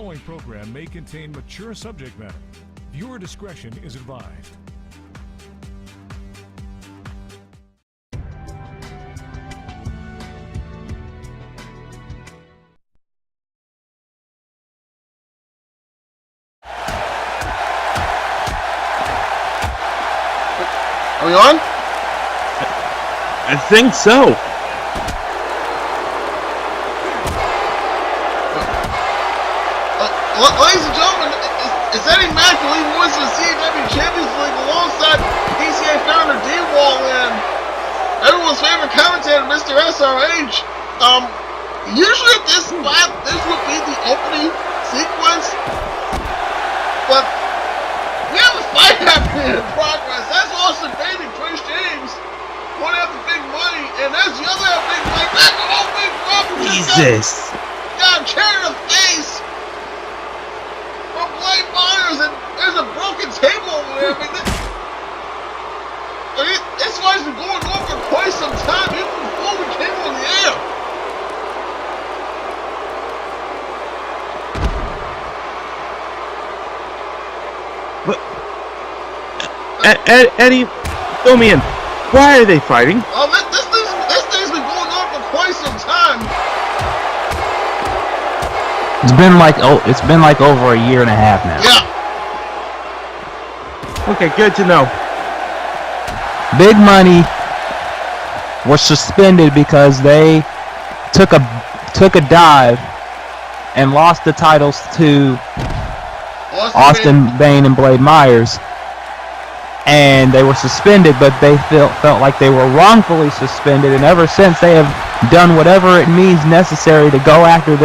following program may contain mature subject matter. Viewer discretion is advised. Are we on? I think so. Ladies and gentlemen, it's Eddie Mack, the lead voice of the CCL Champions League alongside PCA founder D-Wall and everyone's favorite commentator, Mr. SRH. Usually at this spot, this would be the opening sequence, but we have a fight happening in progress. That's Austin Bain and Chris James going after big money, and that's the other half big money. Back to all big problem. Jesus. Got carried in the face from Blade Myers, and there's a broken table over there. I mean, this fight's been going on for quite some time, even before we came on the air. Eddie, fill me in. Why are they fighting? This thing's been going on for quite some time. It's been like over a year and a half now. Yeah. Okay, good to know. Big Money was suspended because they took a dive and lost the titles to Austin Bain and Blade Myers. And they were suspended, but they felt like they were wrongfully suspended, and ever since they have done whatever it means necessary to go after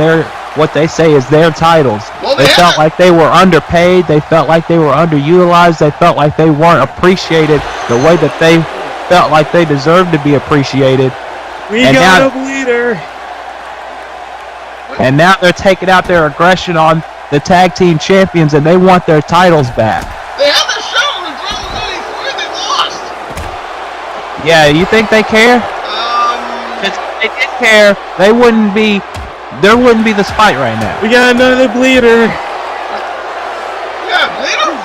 what they say is their titles. Well, they felt like they were underpaid, they felt like they were underutilized, they felt like they weren't appreciated the way that they felt like they deserved to be appreciated. We got a bleeder. And now they're taking out their aggression on the tag team champions, and they want their titles back. They had their shot on the Adrenaline 93, they lost. Yeah, you think they care? If they did care, there wouldn't be this fight right now. We got another bleeder. Yeah, bleeder?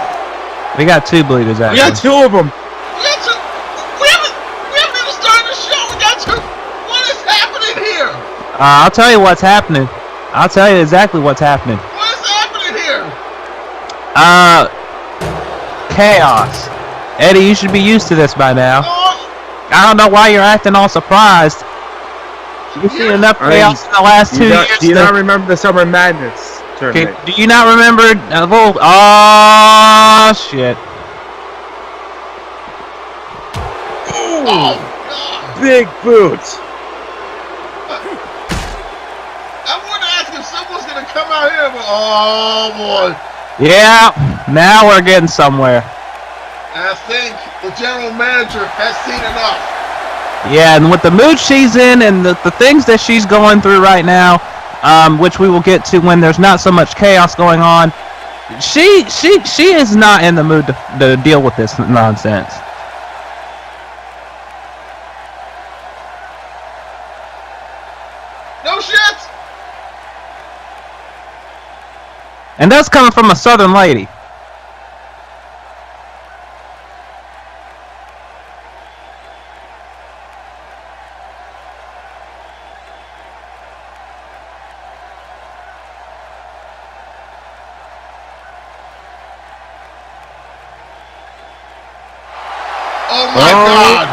We got two bleeders We actually. got two of them. We haven't even started the show. We got two. What is happening here? I'll tell you what's happening. I'll tell you exactly what's happening. What is happening here? Chaos. Eddie, you should be used to this by now. I don't know why you're acting all surprised. You've seen enough chaos in the last 2 years. Do you not remember the Summer Madness tournament? Do you not remember? Oh, shit. Ooh, Oh, God. big boots. I wanted to ask if someone's going to come out here, but oh, boy. Yeah, now we're getting somewhere. I think the general manager has seen enough. Yeah, and with the mood she's in and the things that she's going through right now, which we will get to when there's not so much chaos going on, she is not in the mood to deal with this nonsense. No shit. And that's coming from a Southern lady. Oh my God.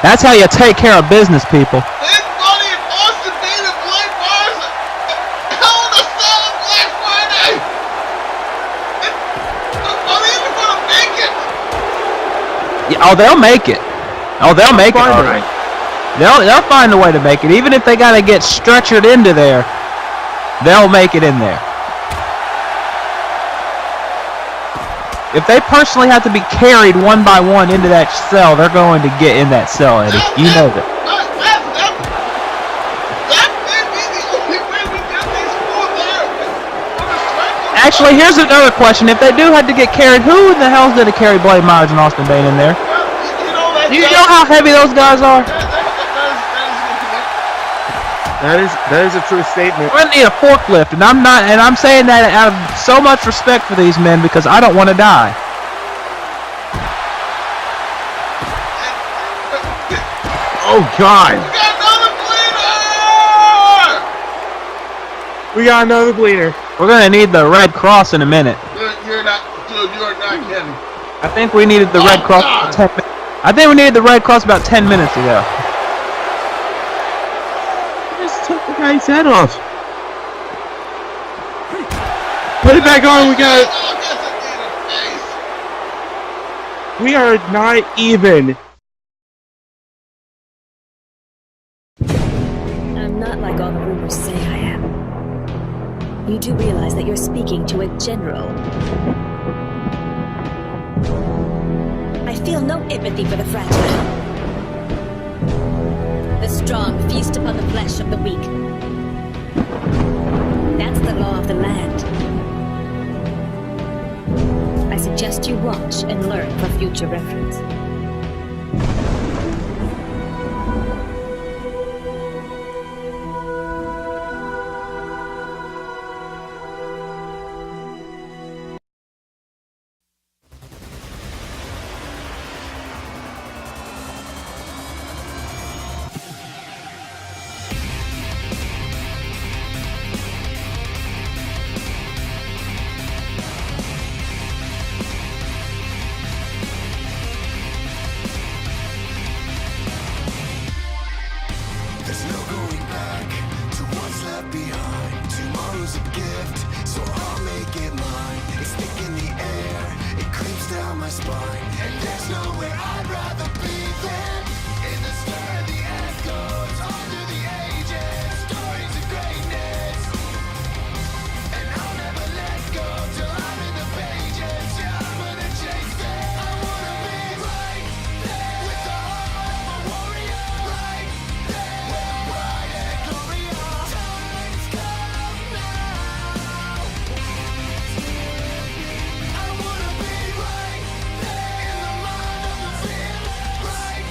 That's how you take care of business, people. Big Money and Austin Bain and Blade Myers. Hell in a Cell on Black Friday. Are they even going to make it? Yeah, oh, they'll make it. Oh, they'll make it. All right. They'll find a way to make it. Even if they got to get stretchered into there, they'll make it in there. If they personally have to be carried one by one into that cell, they're going to get in that cell, Eddie. You know that. That may be the only way we get these four there. Actually, here's another question. If they do have to get carried, who in the hell's going to carry Blade Myers and Austin Bain in there? Well, Do you know how heavy those guys are? That That is a true statement. We're gonna need a forklift, and I'm saying that out of so much respect for these men because I don't want to die. Oh God! We got another bleeder! We got another bleeder. We're gonna need the Red Cross in a minute. You're not kidding. I think we needed the Red Cross. I think we needed the Red Cross about 10 minutes ago. Just took the guy's head off. Put it back on. We got it. We are not even. I'm not like all the rumors say I am. You do realize that you're speaking to a general. I feel no empathy for the fragile. The strong feast upon the flesh of the weak. That's the law of the land. I suggest you watch and learn for future reference. There's no going back to what's left behind. Tomorrow's a gift, so I'll make it mine. It's thick in the air, it creeps down my spine. And there's nowhere I'd rather be than in the stir of the echoes, under the ages, stories of greatness. And I'll never let go till I'm in the pages. Yeah, I'm gonna chase it. I wanna be right there with the heart of a warrior. Right there with pride and glory. Time's come now. I wanna be right there in the mind of the field. Right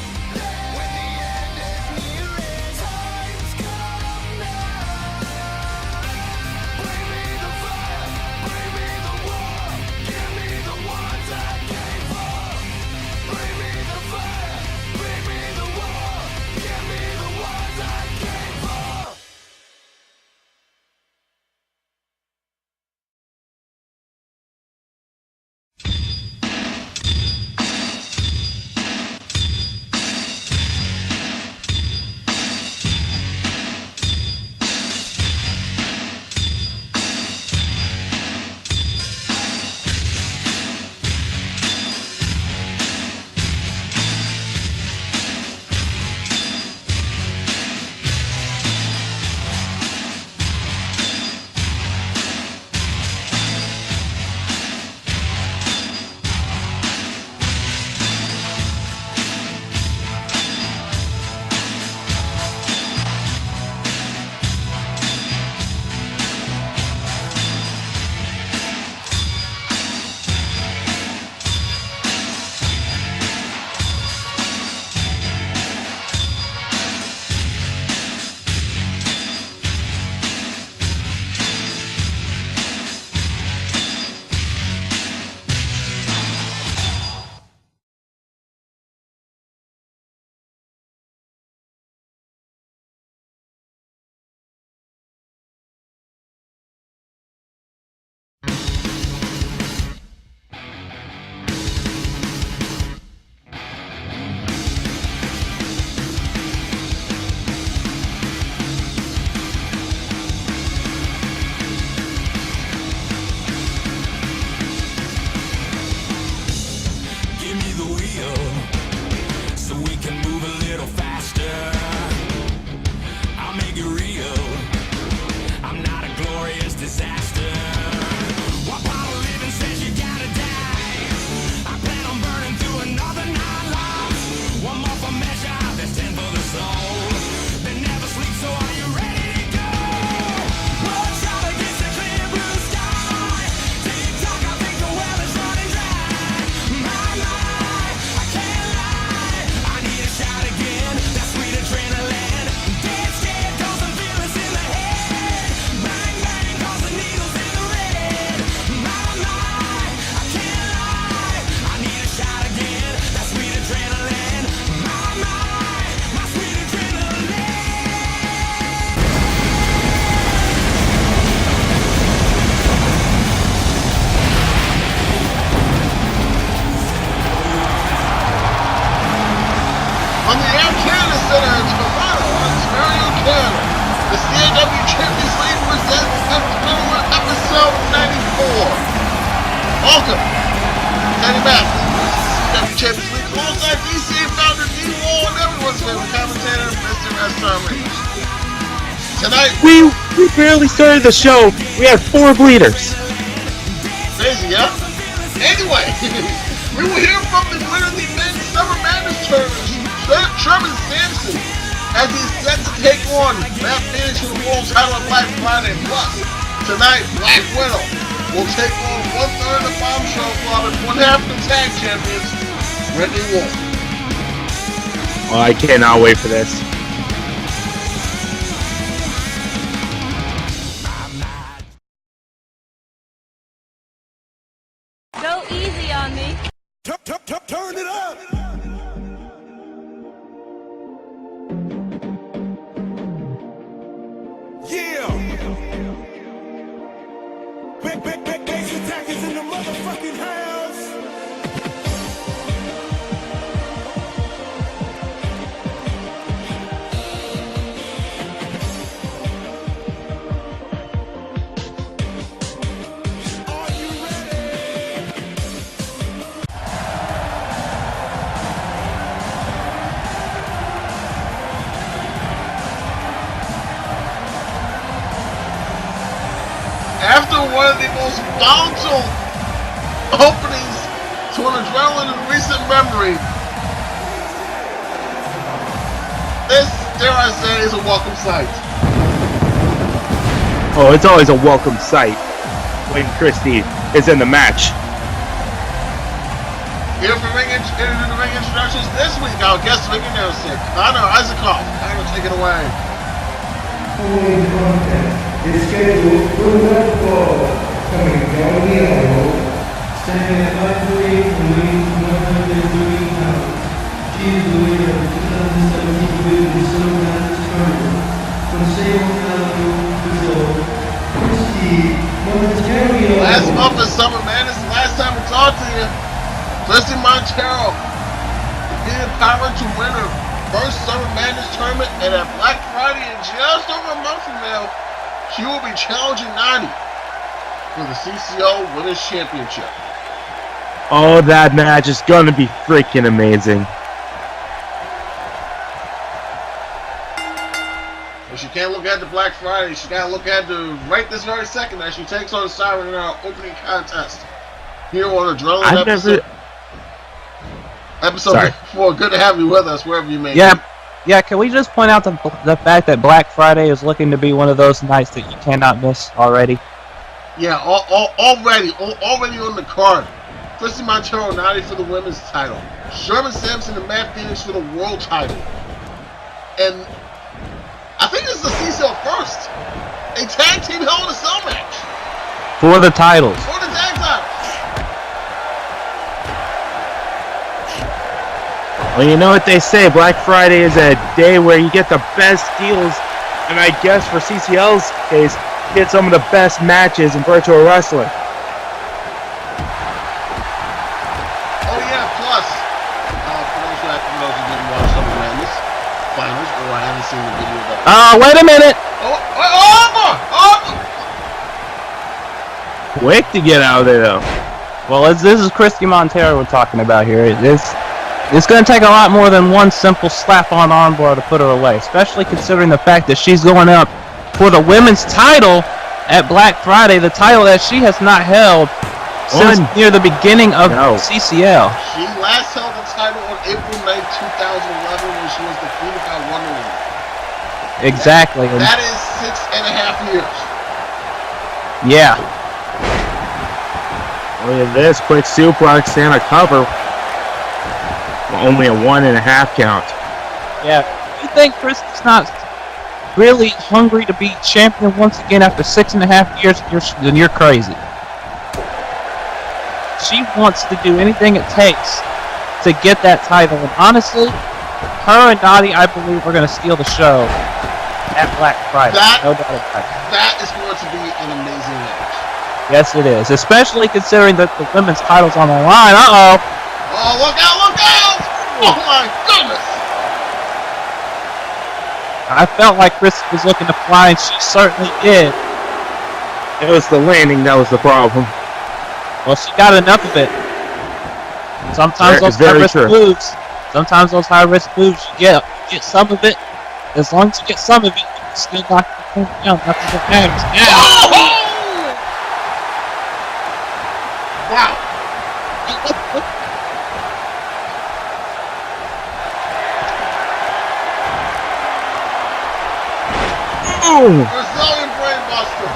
CCW Champions League was episode 94. Welcome, Teddy Mack, CCW Champions League, alongside DCA founder D Wall and everyone's favorite commentator, Mr. SRH. Tonight, We barely started the show. We had 4 bleeders. crazy, yeah? Anyway, we will hear from the winner of the men's Summer Madness tournament, Sherman Samson, as he's set to take on Matt Phoenix for the world title on Black Friday. Plus, tonight, Black Widow will take on 1/3 of the Bombshell Club and 1/2 of the tag champions, Brittni Wolf. Oh, I cannot wait for this. Go easy on me. Turn it up! Yeah! Base attack is in the motherfucking house! Are you ready? After one of the most volatile openings to an Adrenaline in recent memory, this, dare I say, is a welcome sight. Oh, it's always a welcome sight when Christie is in the match. Here for ring introductions this week, our guest ring announcer, Connor Isaacov. Connor, take it away. Following contest is scheduled for one fall, coming from the elbow, standing at 5'8" and weighing 130 pounds. She is the winner of the 2017 Women's Summer Madness Tournament from San Antonio, Brazil. Christie Monteiro. Last month in Summer Madness, last time we talked to you, Christie Monteiro defeated Pyra to win her first Summer Madness tournament, and at Black Friday in just over a month from now, she will be challenging Nani for the CCL Women's Championship. Oh, that match is gonna be freaking amazing. But she can't look at the Black Friday, she gotta look at the right this very second as she takes on Siren in our opening contest here on Adrenaline episode 4. Good to have you with us wherever you may be. Yeah, can we just point out the fact that Black Friday is looking to be one of those nights that you cannot miss already? Yeah, already on the card. Christie Monteiro, Nani for the women's title. Sherman Samson and Matt Phoenix for the world title. And I think this is the CCL first. A tag team Hell in a Cell match. For the titles. For the tag titles. Well, you know what they say, Black Friday is a day where you get the best deals, and I guess for CCL's case, you get some of the best matches in virtual wrestling. Oh yeah, plus, for those who didn't watch Summer Madness finals, or I haven't seen the video of that. Wait a minute! Quick to get out of there, though. Well, this is Christie Monteiro we're talking about here. It's going to take a lot more than one simple slap-on armbar to put her away, especially considering the fact that she's going up for the women's title at Black Friday, the title that she has not held since near the beginning of CCL. She last held the title on April 9, 2011 when she was defeated by Wonder Woman. Exactly. That is 6.5 years. Yeah. Look at this quick suplex and a cover. Only a 1.5 count. Yeah. You think Christie's not really hungry to be champion once again after 6.5 years? Then you're crazy. She wants to do anything it takes to get that title. And honestly, her and Nani, I believe, are going to steal the show at Black Friday. No doubt about it. That is going to be an amazing match. Yes, it is. Especially considering that the women's title's on the line. Uh-oh. Oh, look out, look out! Oh, my goodness! I felt like Christie was looking to fly, and she certainly did. It was the landing that was the problem. Well, she got enough of it. Sometimes those high-risk moves, you get some of it. As long as you get some of it, you can still knock the point down. Nothing that matters. Wow. Brazilian brainbuster.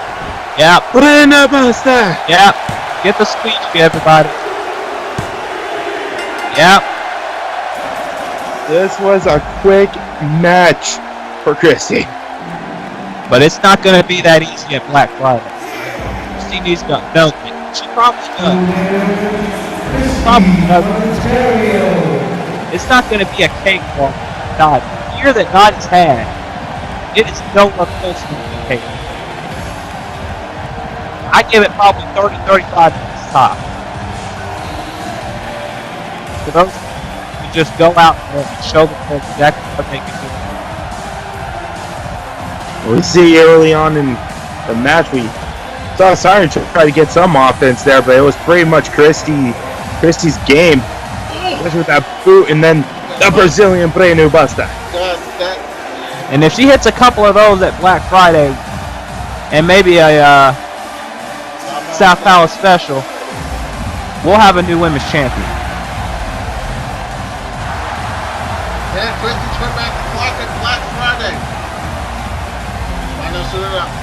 Yeah. Brainbuster. Yeah. Get the squeegee, everybody. Yeah. This was a quick match for Christie. But it's not going to be that easy at Black Friday. Christie needs to know it. She probably does. It's not going to be a cakewalk. The year that Nadi's had, it is nowhere close to being a cakewalk. I give it probably 30-35 minutes top. For those who just go out there and show them exactly what they can do. We see early on in the match, we saw Siren try to get some offense there, but it was pretty much Christie's game. Especially with that boot and then the Brazilian Brenu Buster. And if she hits a couple of those at Black Friday, and maybe a South Palace special, we'll have a new women's champion. Can Christie turn back the clock at Black Friday? Find out soon enough.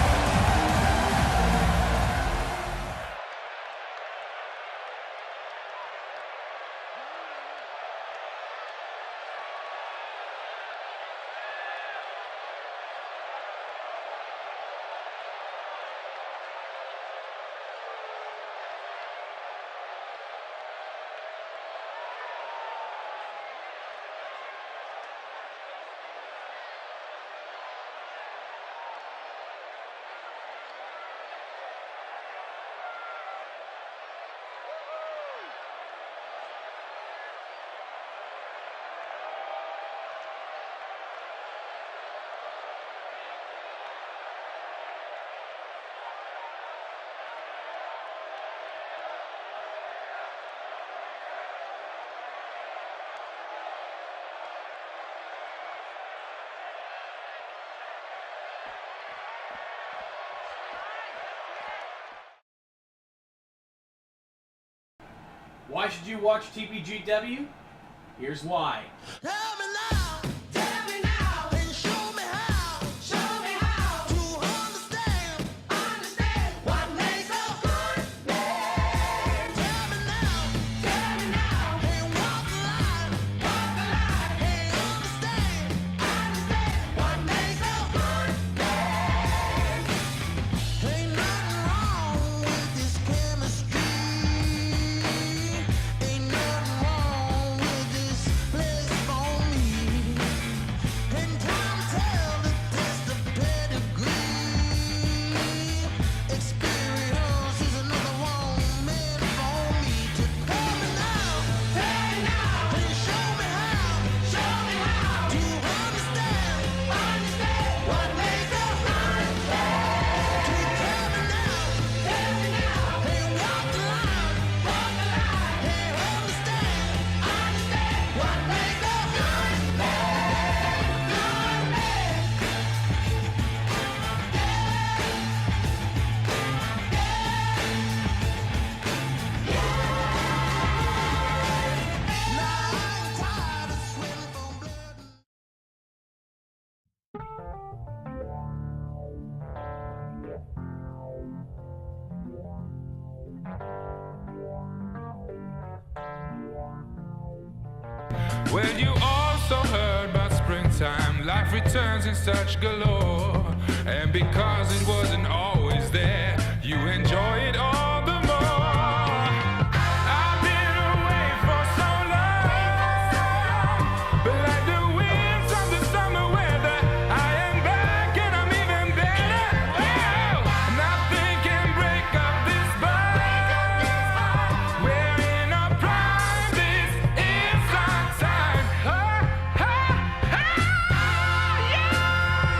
Why should you watch TPGW? Here's why. Well, you also heard about springtime. Life returns in such galore. And because it wasn't always there, you enjoy it all the more. I've been away for so long, but like the winds of the summer weather, I am back and I'm even better. Oh, nothing can break up this bond. We're in our prime, this is our time. Oh, oh, oh, yeah.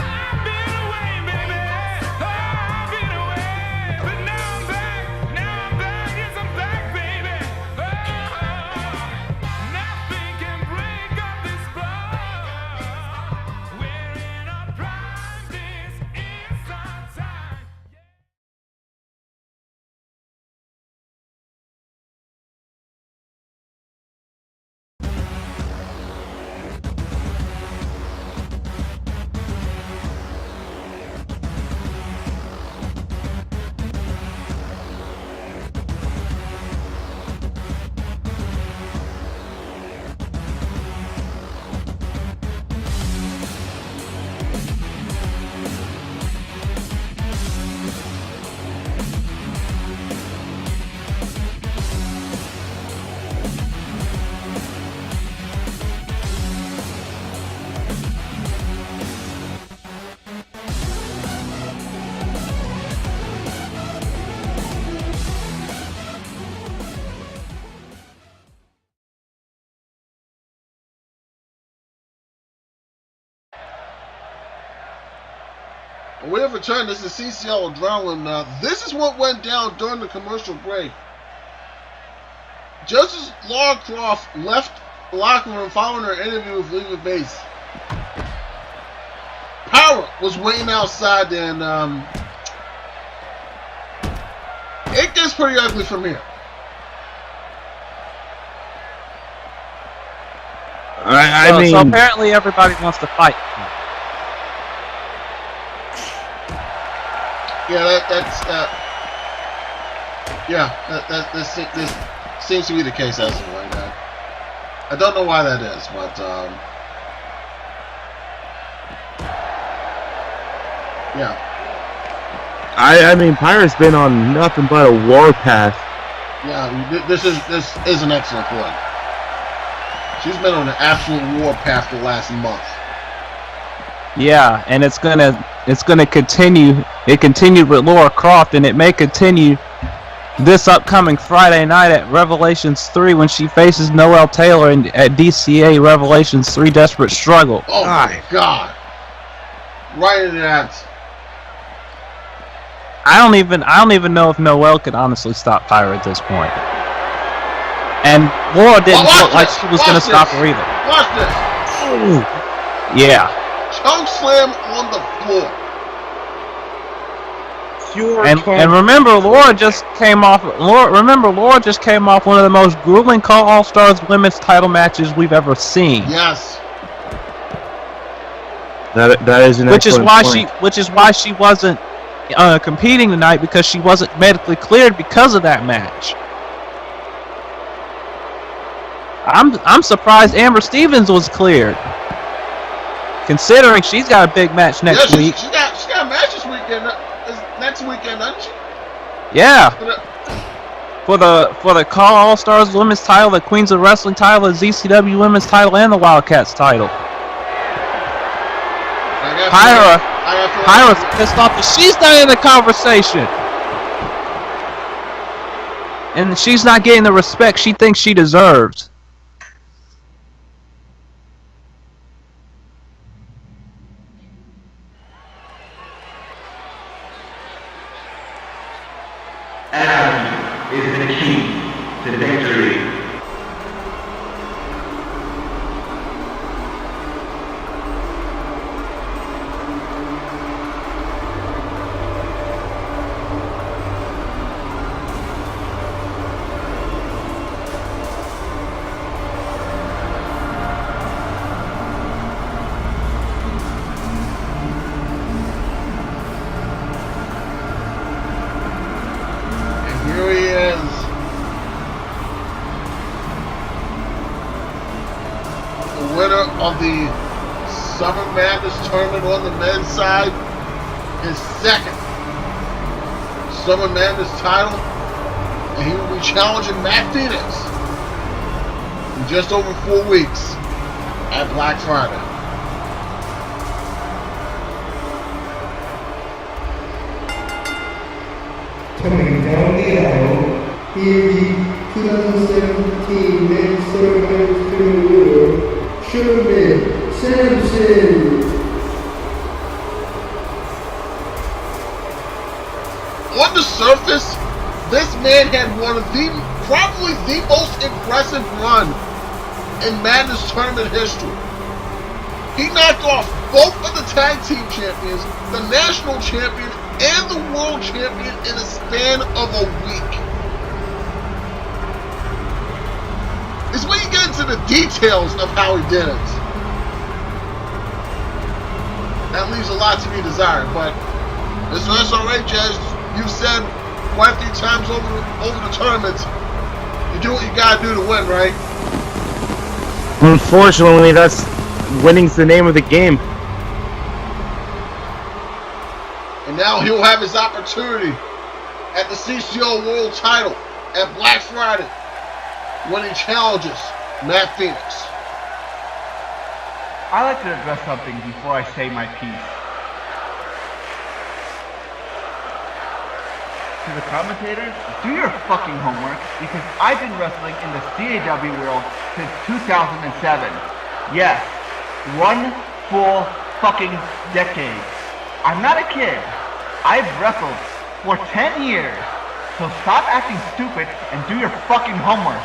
we're returning. This is CCL Adrenaline. This is what went down during the commercial break. Just as Lara Croft left the locker room following her interview with Leva Bates, Pyra was waiting outside, and it gets pretty ugly from here. I mean, so apparently everybody wants to fight. Yeah, this seems to be the case as of right now. I don't know why that is, but yeah. I mean, Pyra's been on nothing but a warpath. Yeah, this is an excellent point. She's been on an absolute warpath the last month. Yeah, and it's gonna continue. It continued with Lara Croft, and it may continue this upcoming Friday night at Revelations 3 when she faces Noelle Taylor at DCA Revelations 3 Desperate Struggle. Oh my God! Right in that. I don't even know if Noelle could honestly stop Pyra at this point. And Laura didn't look like she was going to stop her either. Watch this. Ooh. Yeah. Choke slam on the floor. And remember, Laura just came off one of the most grueling Call All Stars women's title matches we've ever seen. Yes. That is an excellent point. Which is why she wasn't competing tonight, because she wasn't medically cleared because of that match. I'm surprised Amber Stevens was cleared, considering she's got a big match next week. She got a match this weekend. Next weekend, doesn't she? Yeah. For the Call All Stars Women's title, the Queens of Wrestling title, the ZCW Women's title, and the Wildcats title. Pyra's pissed off that she's not in the conversation, and she's not getting the respect she thinks she deserves. Attitude is the key to victory. Of the Summer Madness tournament on the men's side, his second Summer Madness title, and he will be challenging Matt Phoenix in just over 4 weeks at Black Friday. Coming down the aisle, here the 2017 men's Summer Madness tournament winner, Sherman Samson. On the surface, this man had one of probably the most impressive run in Madness tournament history. He knocked off both of the tag team champions, the national champion, and the world champion in a span of a week. It's when you get into the details of how he did it. That leaves a lot to be desired, but Mr. SRH, as you've said quite a few times over the tournament, you do what you gotta do to win, right? Unfortunately, winning's the name of the game. And now he'll have his opportunity at the CCL World title at Black Friday, when he challenges Matt Phoenix. I like to address something before I say my piece. To the commentators, do your fucking homework, because I've been wrestling in the CAW world since 2007. Yes, 1 full fucking decade. I'm not a kid. I've wrestled for 10 years. So stop acting stupid and do your fucking homework.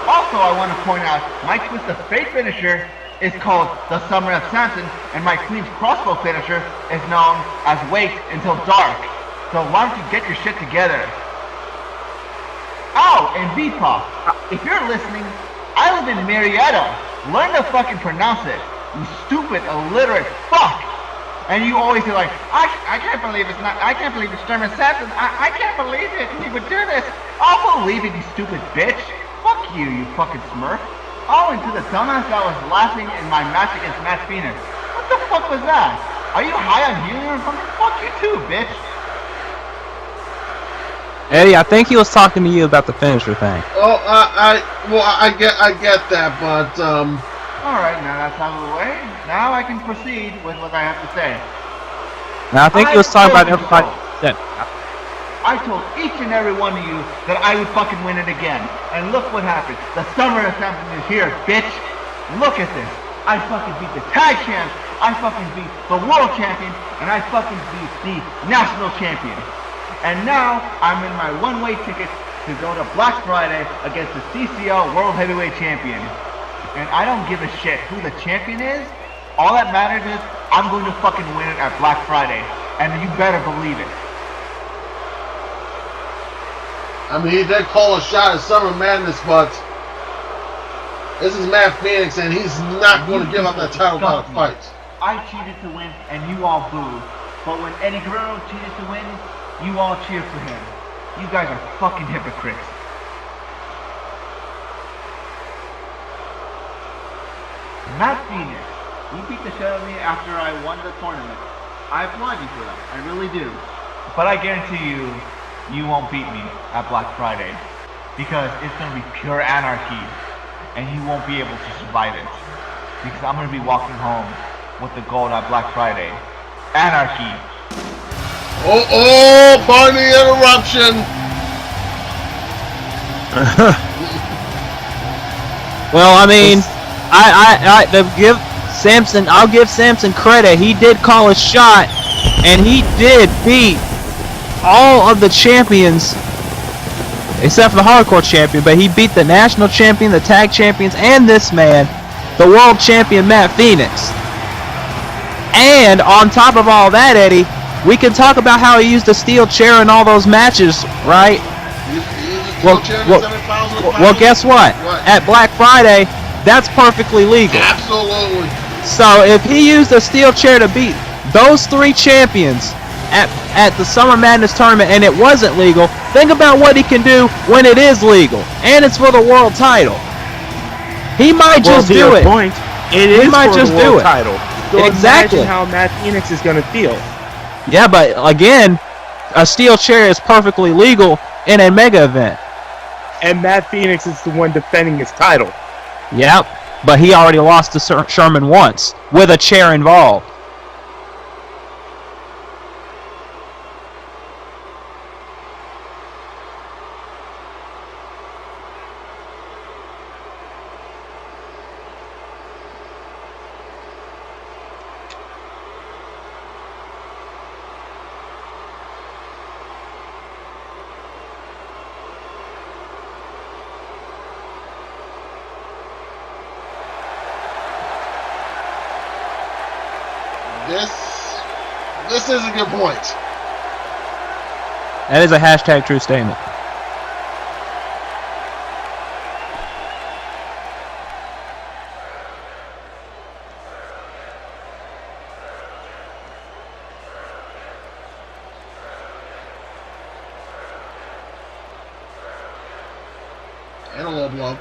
Also, I want to point out, my twist of fate finisher is called the Summer of Samson, and my Queen's Crossbow finisher is known as Wait Until Dark. So why don't you get your shit together? Oh, and Beatpop, if you're listening, I live in Marietta. Learn to fucking pronounce it, you stupid, illiterate fuck. And you always be like, I can't believe it's not, I can't believe it's Sherman Samson. I can't believe it, he would do this. I'll believe it, you stupid bitch. Fuck you, you fucking smurf. Oh, and to the dumbass that was laughing in my match against Matt Phoenix. What the fuck was that? Are you high on helium or something? Fuck you too, bitch. Eddie, I think he was talking to you about the finisher thing. Oh, I get that, but Alright, now that's out of the way. Now I can proceed with what I have to say. Now, I think he was talking about everybody. I told each and every one of you that I would fucking win it again. And look what happened. The Summer of Samson is here, bitch. Look at this. I fucking beat the tag champ. I fucking beat the world champion. And I fucking beat the national champion. And now I'm in my one-way ticket to go to Black Friday against the CCL World Heavyweight Champion. And I don't give a shit who the champion is. All that matters is I'm going to fucking win it at Black Friday. And you better believe it. I mean, he did call a shot at Summer Madness, but this is Matt Phoenix, and he's not going to give up that title without a fight. I cheated to win, and you all booed. But when Eddie Guerrero cheated to win, you all cheered for him. You guys are fucking hypocrites. Matt Phoenix, you beat the shit out of me after I won the tournament. I applaud you for that. I really do. But I guarantee you, you won't beat me at Black Friday. Because it's going to be pure anarchy. And you won't be able to survive it. Because I'm going to be walking home with the gold at Black Friday. Anarchy. Oh, pardon the interruption. Well, I mean, I'll give Samson credit. He did call a shot, and he did beat all of the champions, except for the hardcore champion, but he beat the national champion, the tag champions, and this man, the world champion Matt Phoenix. And on top of all that, Eddie, we can talk about how he used a steel chair in all those matches, right? Well, guess what? At Black Friday, that's perfectly legal. Absolutely. So if he used a steel chair to beat those three champions at the Summer Madness tournament and it wasn't legal, think about what he can do when it is legal and it's for the world title. He might just do it. Point, he might just do it. Title. So exactly. Imagine how Matt Phoenix is going to feel. Yeah, but again, a steel chair is perfectly legal in a mega event. And Matt Phoenix is the one defending his title. Yep, but he already lost to Sherman once with a chair involved. This is a good point. That is a hashtag true statement. And a low blow.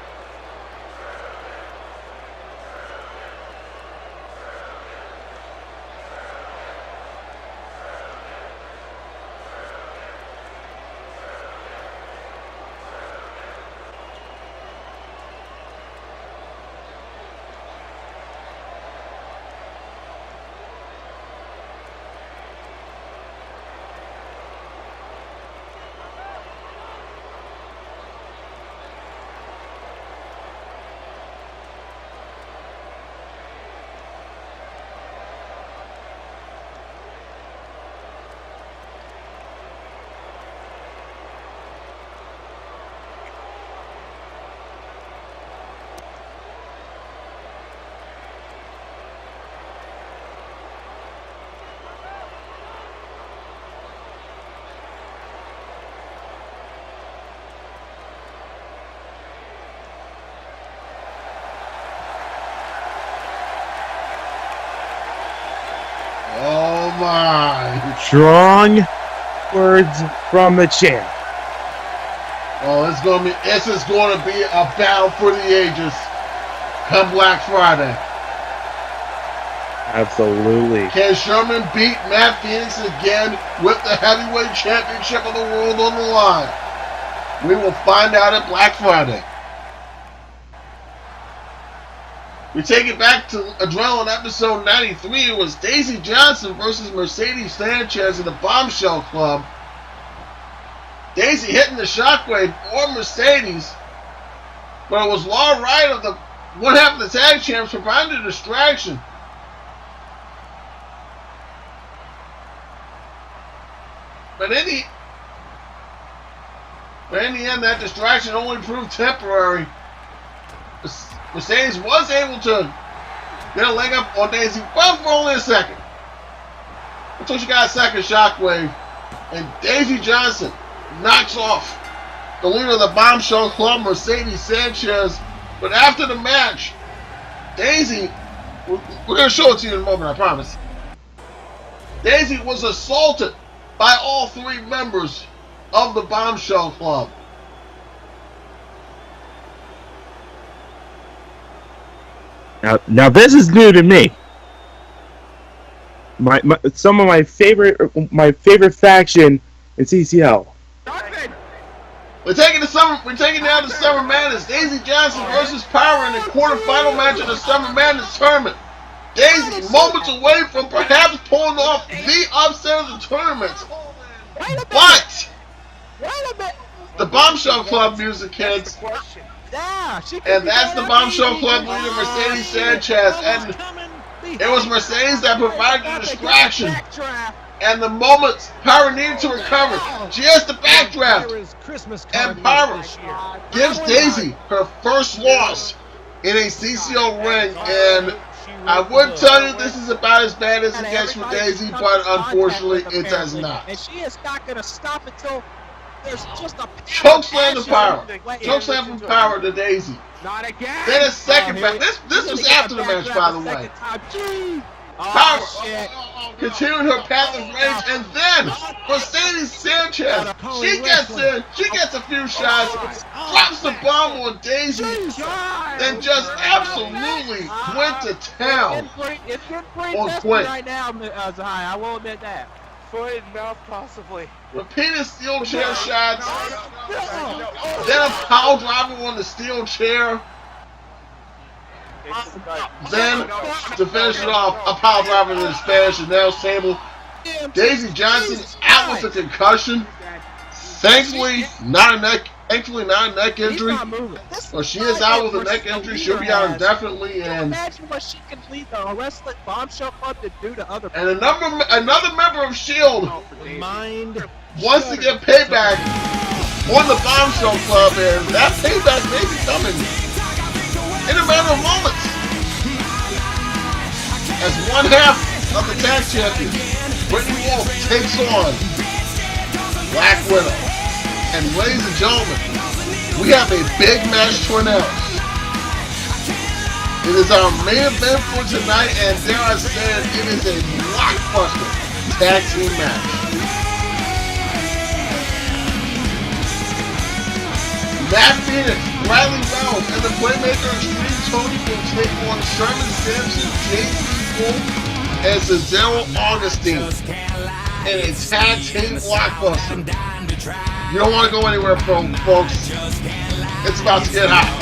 Strong words from the champ. Oh, this is going to be a battle for the ages come Black Friday. Absolutely. Can Sherman beat Matt Phoenix again with the heavyweight championship of the world on the line? We will find out at Black Friday. We take it back to Adrenaline episode 93. It was Daisy Johnson versus Mercedes Sanchez in the Bombshell Club. Daisy hitting the shockwave for Mercedes, but it was Law Wright of the one half of the tag champs providing a distraction. But in the end, that distraction only proved temporary. Mercedes was able to get a leg up on Daisy, but for only a second. Until she got a second shockwave. And Daisy Johnson knocks off the leader of the Bombshell Club, Mercedes Sanchez. But after the match, Daisy, we're going to show it to you in a moment, I promise. Daisy was assaulted by all three members of the Bombshell Club. Now this is new to me. Some of my favorite faction in CCL. We're taking down the Summer Madness. Daisy Johnson versus Pyra in the quarterfinal match of the Summer Madness tournament. Daisy moments away from perhaps pulling off the upset of the tournament. But the Bombshell Club music hits. And that's the Bombshell Club leader, Mercedes Sanchez. And it was Mercedes that provided the distraction. And the moment Pyra needed to recover, she has the backdraft. And Pyra gives Daisy her first loss in a CCL ring. And I would tell you this is about as bad as it gets for Daisy, but unfortunately it does not. And she is not going to stop until there's just a chokeslam to Pyra. Chokeslam from Pyra to Daisy. Not again. Then a second back. This was after the match, by the way. Pyra continuing her path of rage, and then Mercedes Sanchez. She gets in. She gets a few shots. Drops the bomb on Daisy. Then just absolutely went to town on Quake. Right now, Zahai, I will admit that. Foot and mouth, possibly. Repeated steel chair shots. Then a pile driver on the steel chair. Then, to finish it off, a pile driver to the Spanish and nail table. Daisy Johnson out with a concussion. Thankfully, not a neck injury. Well, she is out with a neck injury. She'll be out indefinitely. And imagine what she can lead the wrestling Bombshell Club to do to other people. And another member of S.H.I.E.L.D. wants to get payback on the Bombshell Club, and that payback may be coming in a matter of moments. As one half of the tag champions, Brittni Wolf takes on Black Widow. And ladies and gentlemen, we have a big match to announce. It is our main event for tonight, and dare I say it is a blockbuster tag team match. Matt Phoenix, Bradley Reynolds, and the Playmaker Extreme Tony will take on Sherman Samson, J.C. Wolf, and Cesaro Augustine in a tag team blockbuster. You don't want to go anywhere, folks. It's about to get hot.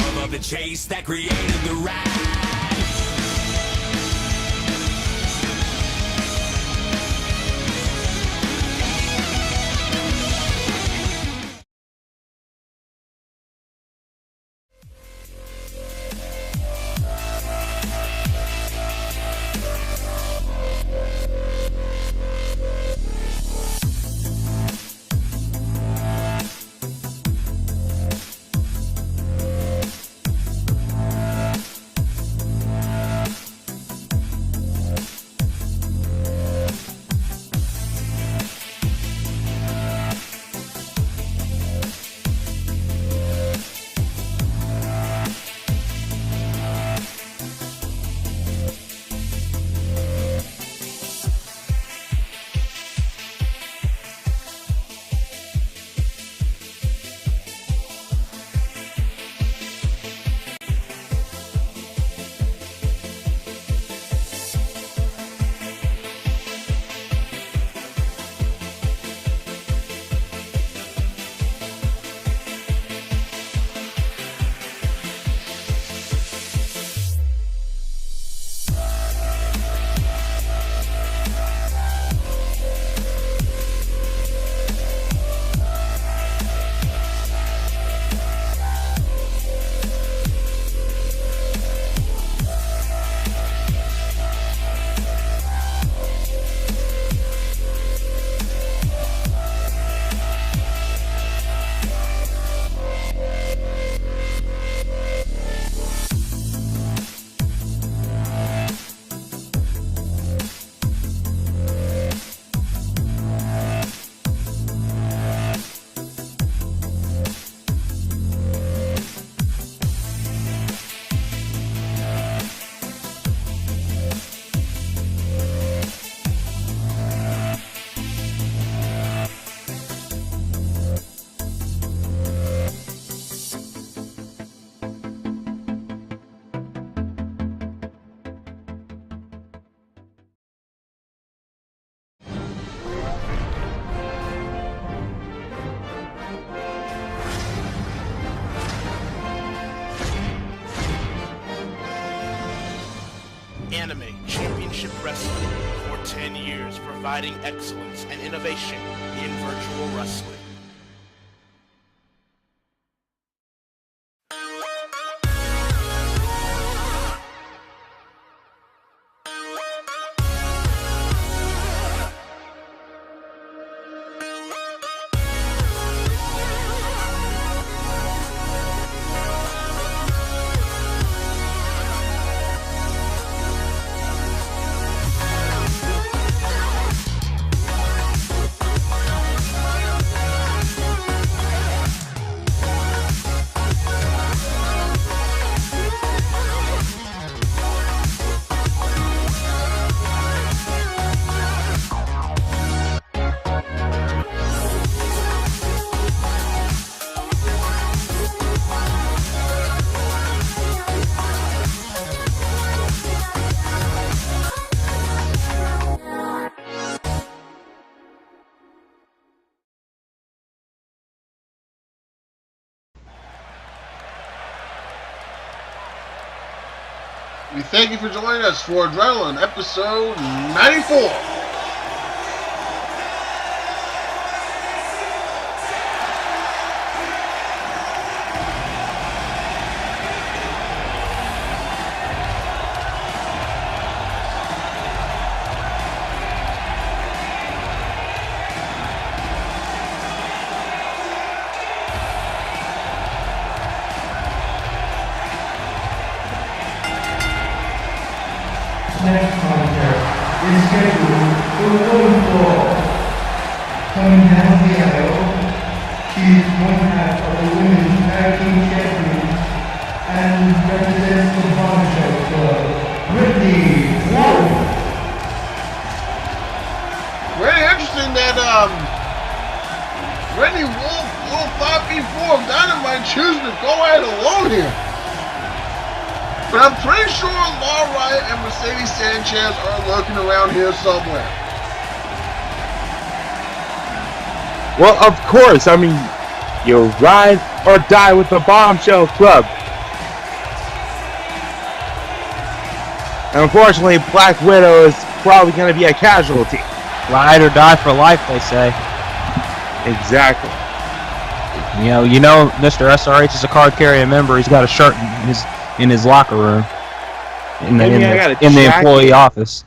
providing excellence and innovation in virtual wrestling. We thank you for joining us for Adrenaline, episode 94. Next contest is scheduled for one fall. Coming down the aisle, she's one half of the women's tag team champions and represents the Bombshell Club, Brittni Wolf. Very interesting that Brittni Wolf, little 5'4" Dynamite, choosing to go at it alone here. But I'm pretty sure Laura Riot and Mercedes Sanchez are lurking around here somewhere. Well, of course. I mean, you ride or die with the Bombshell Club. And unfortunately, Black Widow is probably going to be a casualty. Ride or die for life, they say. Exactly. You know, Mr. SRH is a card-carrying member. He's got a shirt in his locker room, in the employee office.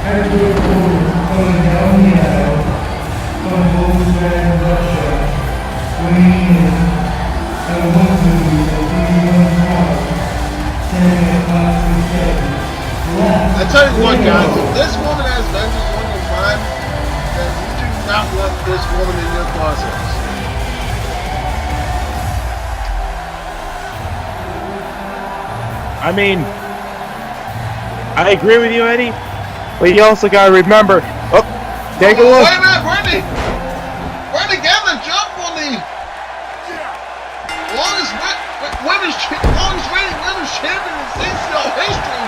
As the opponents coming down the aisle from Volkswagen Russia, weighing in at 181 pounds, standing at 5'7". I tell you what, guys, if this woman has vengeance on your mind, then you do not want this woman in your process. I mean, I agree with you, Eddie, but you also gotta remember. Oh, take a look. Wait a minute, Brittni! Brittni getting the jump on the longest reigning women's champion in CCL history.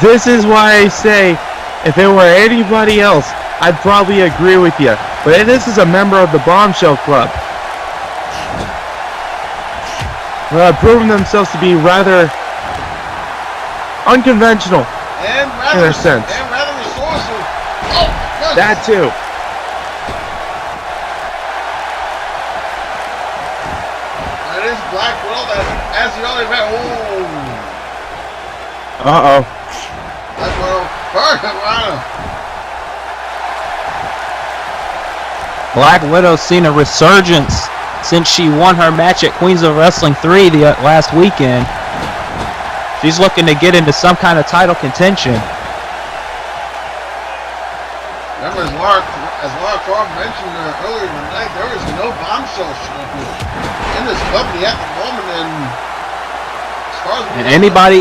This is why I say, if it were anybody else, I'd probably agree with you. But this is a member of the Bombshell Club. Proving themselves to be rather unconventional and in a sense. And rather resourceful. Oh, goodness. That too. That is Black Widow that as the only man. Oh. Uh-oh. Black Widow. Perfect, Rhino. Black Widow's seen a resurgence since she won her match at Queens of Wrestling 3 the last weekend. She's looking to get into some kind of title contention. Remember, as Laura Croft mentioned earlier tonight, there is no bombshell champion in this company at the moment, and as far as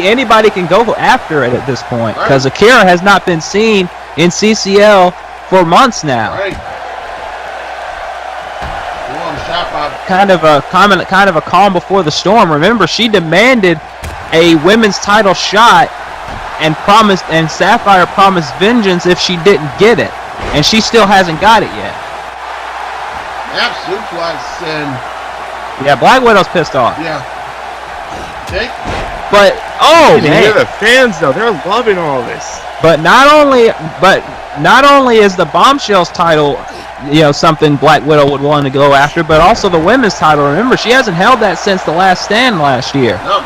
anybody can go after it at this point, because Akira has not been seen in CCL for months now. Right. Kind of a calm before the storm. Remember, she demanded a women's title shot and Sapphire promised vengeance if she didn't get it, and she still hasn't got it yet. Suplex and yeah, Black Widow's pissed off. Yeah. But you can hear the fans though; they're loving all this. But not only is the Bombshells title, something Black Widow would want to go after, but also the women's title. Remember, she hasn't held that since the Last Stand last year. No,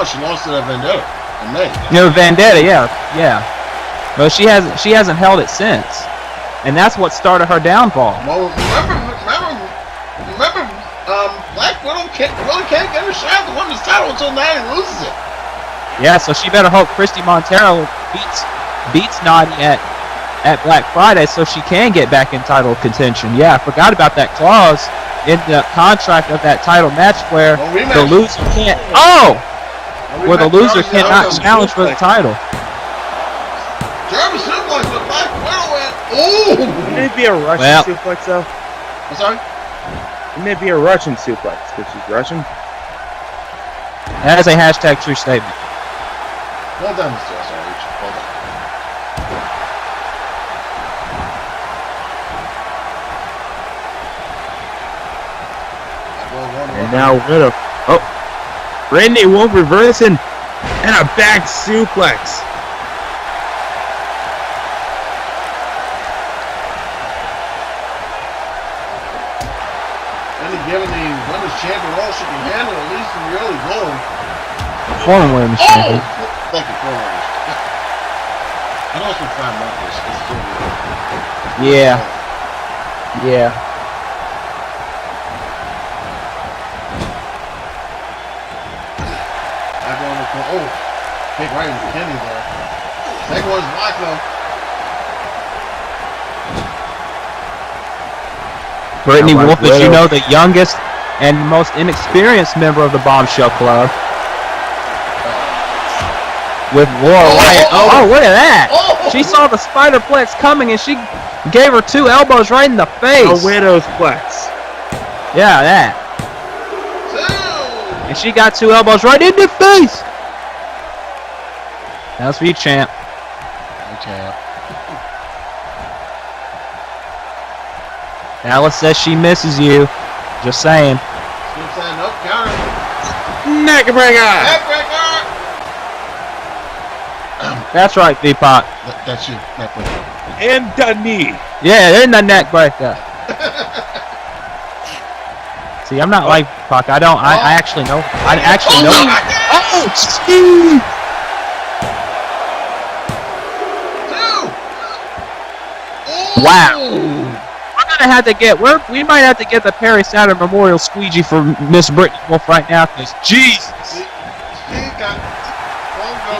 she lost to that Vendetta in May. Vendetta, yeah. But she hasn't held it since, and that's what started her downfall. Well, remember, Black Widow really can't get a shot at the women's title until Natty loses it. Yeah, so she better hope Christie Monteiro beats Natty at Black Friday so she can get back in title contention. Yeah, I forgot about that clause in the contract of that title match where the loser can't. Where the loser cannot challenge for the title. German suplex with Black Widow and Wouldn't it be a Russian suplex though? I'm sorry? Wouldn't it be a Russian suplex because she's Russian? That is a hashtag true statement. Well done, Mr. SRH. Well done. And now Widow. Brittni Wolf reversing and a back suplex. Given the women's champion all she can handle, at least in the early going. Former women's champion. Thank you, former women's. I know it's been 5 months. It's still good. Yeah. I go in the kick right into Kenny there. Second one's black though. Brittni Wolf, as you know, the youngest and most inexperienced member of the Bombshell Club. With Laura Wyatt. Oh, look at that! She saw the Spiderplex coming and she gave her 2 elbows right in the face. A Widow's Plex. Yeah, that. And she got 2 elbows right in the face. That's for you, champ. Hey, champ. Alice says she misses you. Just saying. Nope, counter. Neckbreaker! That's right, V-Pot. That's you, neckbreaker. And the knee. Yeah, in the neckbreaker. See, I'm not like Puck. I actually know. I actually know. Oh, Steve! Wow. We might have to get the Perry Saturn Memorial squeegee for Miss Brittni Wolf right now, because Jesus. She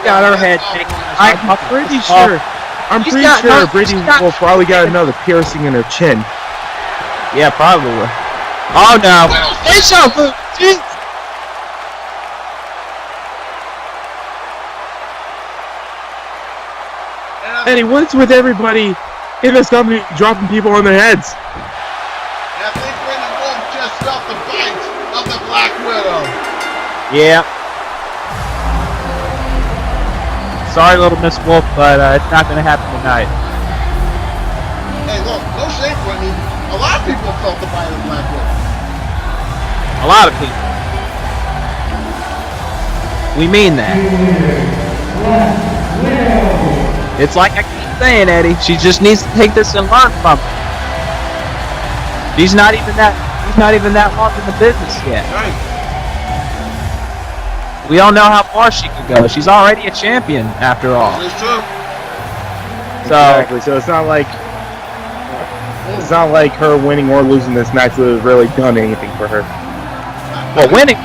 got her head taken. I'm pretty sure Brittni Wolf probably got another piercing in her chin. Yeah, probably. Oh no. And he wins with everybody in this company dropping people on their heads. And I think Brittni Wolf just felt the bite of the Black Widow. Yeah. Sorry, little Miss Wolf, but it's not going to happen tonight. Hey, look, no shame, Brittni. A lot of people felt the bite of the Black Widow. A lot of people. We mean that. It's like I keep saying, Eddie. She just needs to take this and learn from it. He's not even that long in the business yet. Right. We all know how far she can go. She's already a champion, after all. That's true. Exactly. So it's not like It's not like her winning or losing this match would have really done anything for her. Well, winning.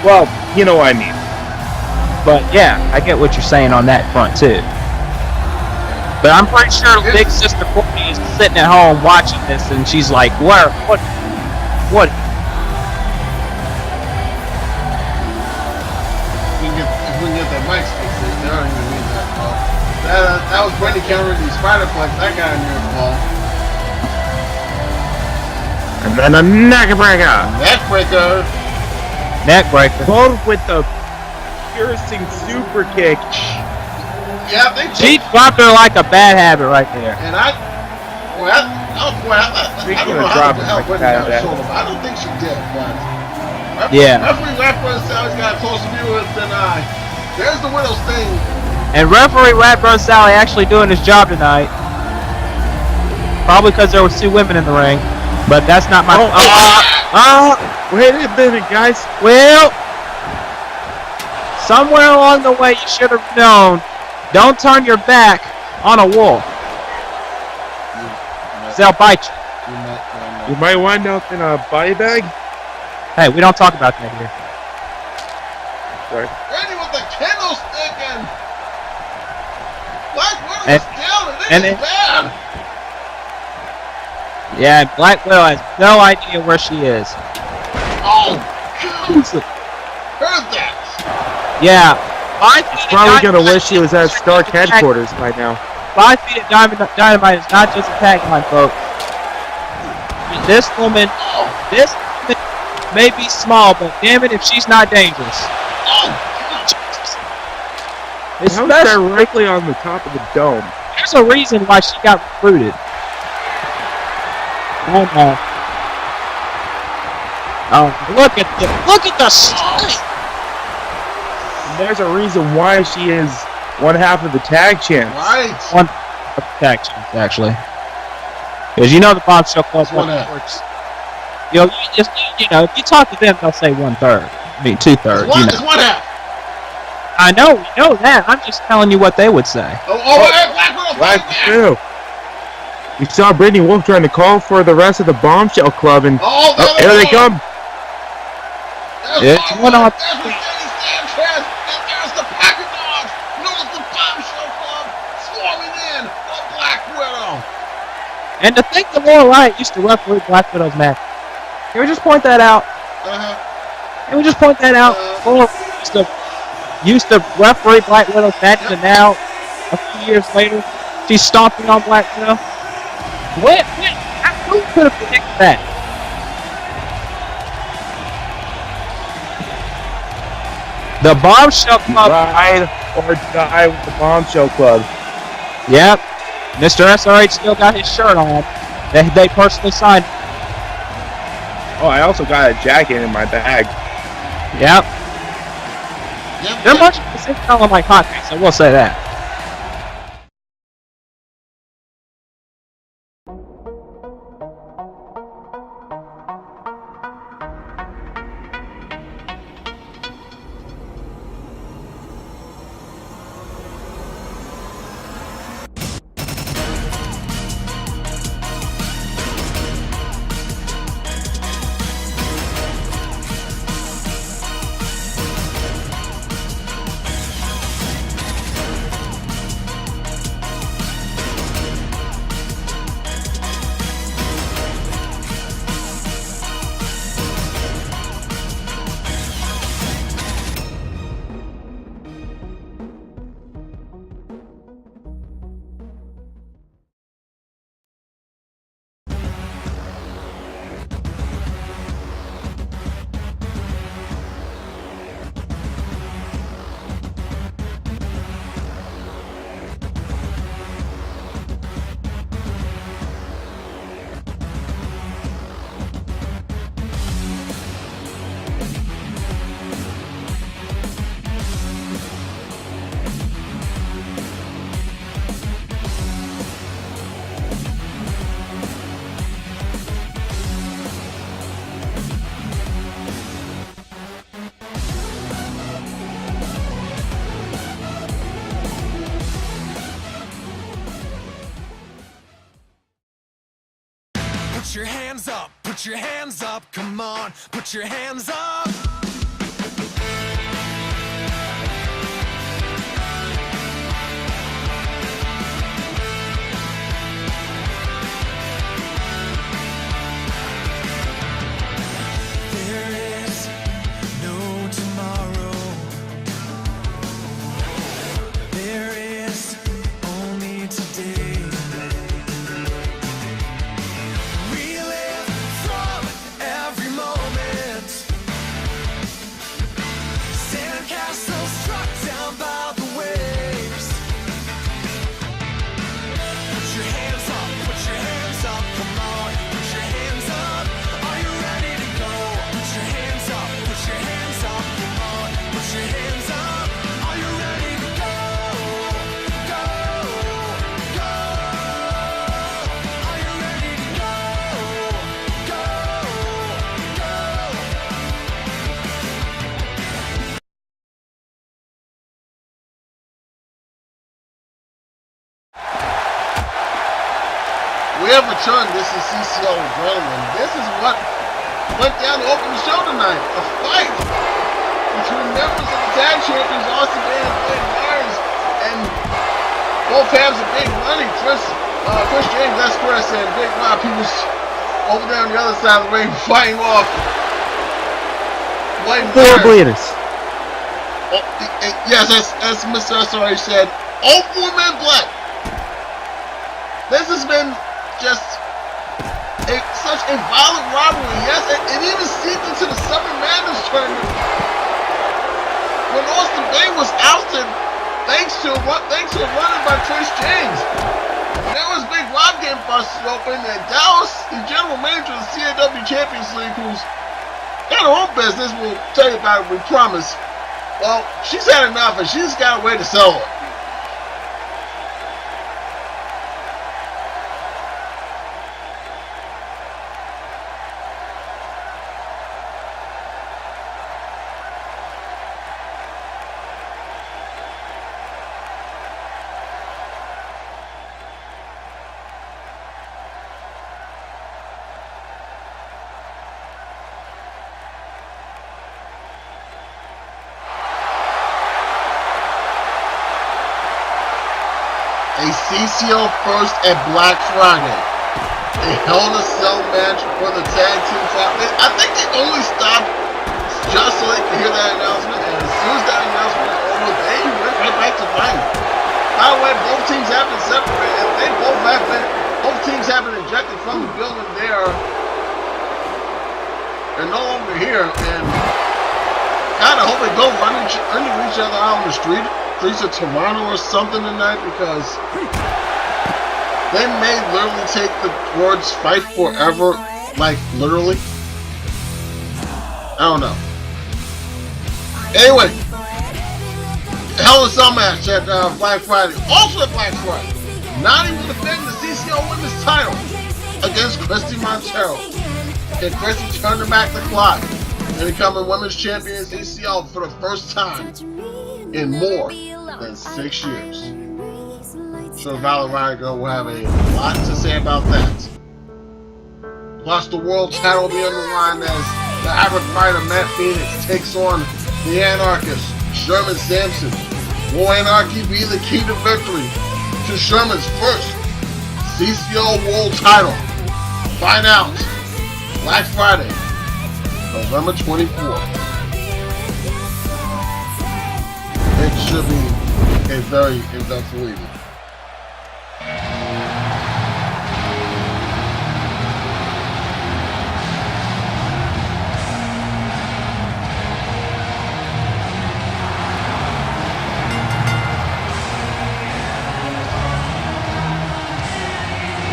Well, you know what I mean. But yeah, I get what you're saying on that front too. But I'm pretty sure Big Sister Courtney is sitting at home watching this, and she's like, What? If we can get that mic stick fixed, they don't even need that ball. That was Brittni countering the Spiderplex. That got a near ball. And then a neck breaker. Neck breaker. Neck breaker. Both with the piercing super kick. Yeah, she dropped her like a bad habit right there. And I don't know how the hell Brittni got a shoulder. I don't think she did, but referee Ratburn Sally's got a closer view than I. There's the Widow's thing. And referee Ratburn Sally actually doing his job tonight. Probably because there was 2 women in the ring, but that's not my. Wait a minute, guys. Well, somewhere along the way you should have known. Don't turn your back on a wolf. They'll bite you. You might wind up in a body bag. Hey, we don't talk about that here. Sorry. Randy with the candlestick and Black Widow is down, and this is bad. Yeah, Black Widow has no idea where she is. Oh, God. Heard that. Yeah. Probably gonna wish she was at Stark headquarters by now. 5 feet of dynamite is not just a tag line, folks. This woman may be small, but damn it if she's not dangerous. Especially directly on the top of the dome. There's a reason why she got recruited. Oh no. Oh, look at the strength. There's a reason why she is one half of the tag champs. Right. One half of the tag champs, actually. Because you know the Bombshell Club works. You know, if you talk to them, they'll say 1/3. I mean, 2/3. It's one half. I know, we know that. I'm just telling you what they would say. Black Widow. We saw Brittni Wolf trying to call for the rest of the Bombshell Club, and here they come. It's one on. Sanchez, and there's the pack of dogs known as the Bombshell Club swarming in on Black Widow. And to think the Laurel Riot used to referee Black Widow's match. Can we just point that out? Can we just point that out? Laurel used to referee Black Widow's match, and now, a few years later, she's stomping on Black Widow. Who could have predicted that? The Bombshell Club. Ride or die with the Bombshell Club. Yep. Mr. SRH still got his shirt on. They personally signed. Oh, I also got a jacket in my bag. Yep. They're much the same color like hotcakes, I will say that. Put your hands up, put your hands up, come on, put your hands up. There is no tomorrow. There is only today. We live from every moment. Sandcastles struck down by the waves. Put your hands up, put your hands up, come on, put your hands up. Are you ready to go? Put your hands up, put your hands up, come on, put your hands up. Are you ready to go? Go, go. Are you ready to go? Go, go. We have returned. This is CCL Adrenaline. This is what went down to open the show tonight. A fight between members of the tag champions, Austin Bay and Blake Myers, and both halves of Big Money. Chris James, that's Chris, and Big Rob, he was over there on the other side of the ring fighting off Blake Four Myers. bleeders. Oh, yes, as Mr. SRH said, all 4 men black. This has been just such a violent rivalry. Yes, it even seeped into the Summer Madness tournament when Austin Bay was ousted thanks to a run by Chris James. There was Big Rob getting busted open, and Dallas, the general manager of the CAW Champions League, who's got her own business, we'll tell you about it, we promise. Well, she's had enough, and she's got a way to sell it. A CCL first at Black Friday. A Hell in a Cell match for the tag team title. I think they only stopped just so they could hear that announcement, and as soon as that announcement was over, they went right back to fighting. By the way, both teams have been separated, and both teams have been ejected from the building. They're no longer here, and kind of hope they don't run into each other out on the streets of Toronto or something tonight, because they may literally take the words "fight forever," like literally. I don't know. Anyway, Hell in a Cell match at Black Friday. Also at Black Friday, not even defending the CCL Women's title against Christie Monteiro. And Christie turned back the clock and becoming Women's Champion in CCL for the first time in more than 6 years. I'm sure Valerie Ryder will have a lot to say about that. Plus, the world title will be on the line as the Hybrid Fighter Matt Phoenix takes on the Anarchist Sherman Samson. Will Anarchy be the key to victory to Sherman's first CCL World title? Find out Black Friday, November 24th. It should be a very eventful evening.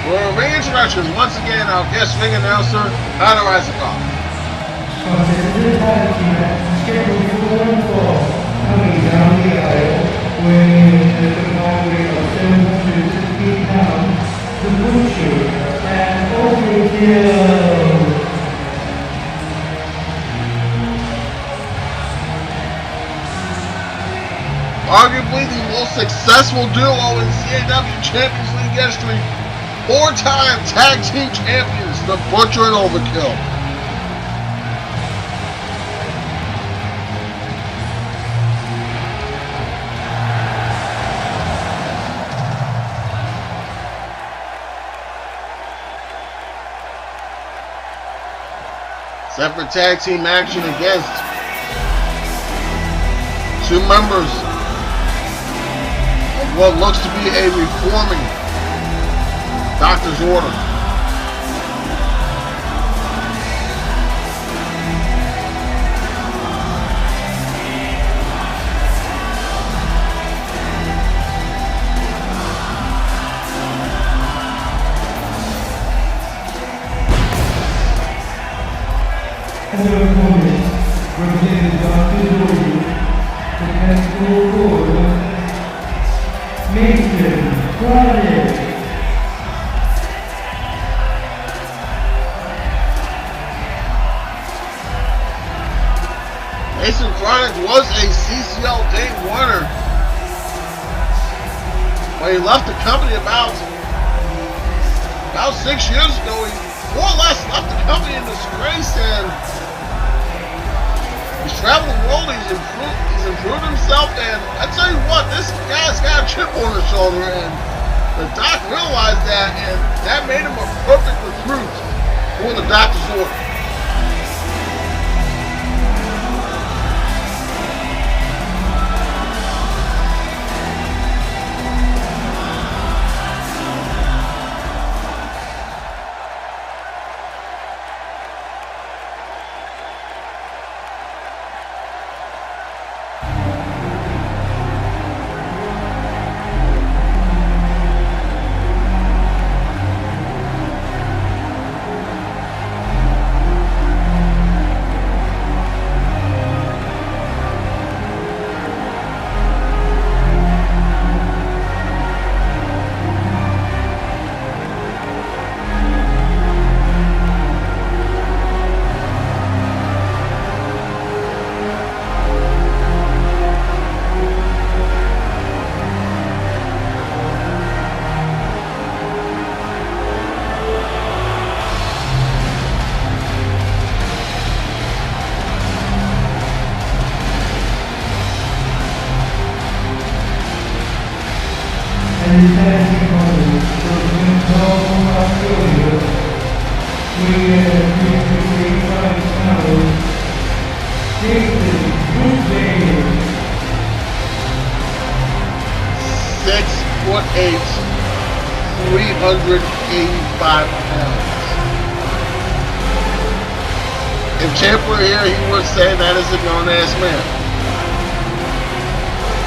For ring introductions, once again, our guest ring announcer, Pyra This is the tag team match scheduled for one fall, coming down the aisle, weighing in at a combined weight of 760 pounds, the Butcher and Overkill. Arguably the most successful duo in CAW Champions League history, 4-time tag team champions, The Butcher and Overkill. Set for tag team action against 2 members of what looks to be a reforming Doctor's Order. As a opponent, representing Dr. Dory, the Castle Board, Mason Friday. Mason Chronic was a CCL Day Winner, but he left the company about 6 years ago. He more or less left the company in disgrace, and he's traveled the world. He's improved himself, and I tell you what, this guy's got a chip on his shoulder, and the doc realized that, and that made him a perfect recruit for the Doctor's Order.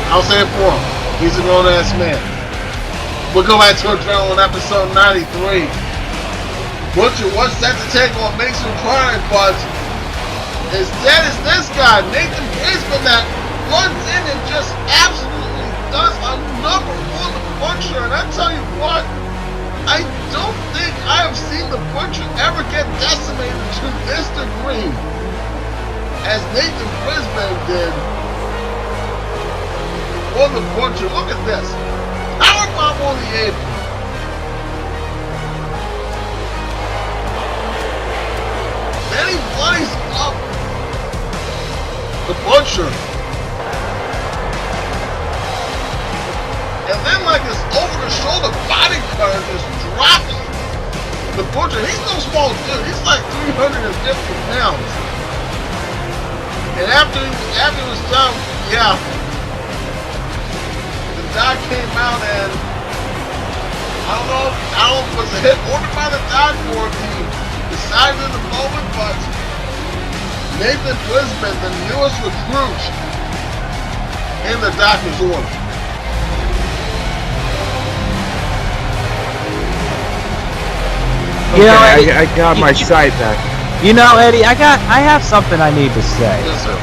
I'll say it for him. He's a grown-ass man. We'll go back to Adrenaline episode 93. Butcher was set to take on Mason Chronic, but instead it's this guy, Nathan Brisbane, that runs in and just absolutely does a number on the Butcher. And I tell you what, I don't think I have seen the Butcher ever get decimated to this degree as Nathan Brisbane did on the Butcher. Look at this. Powerbomb on the apron. Then he bloodies up the Butcher. And then like this over-the-shoulder body cutter just drops the Butcher. He's no small dude. He's like 350 pounds. And after it was done, yeah, the doc came out and I don't know if it was a hit ordered by the doc or if he decided in the moment, but Nathan Brisbane, the newest recruit in the Doctor's Order. Okay, you know, I got my sight back. You know, Eddie, I have something I need to say. Yes, sir.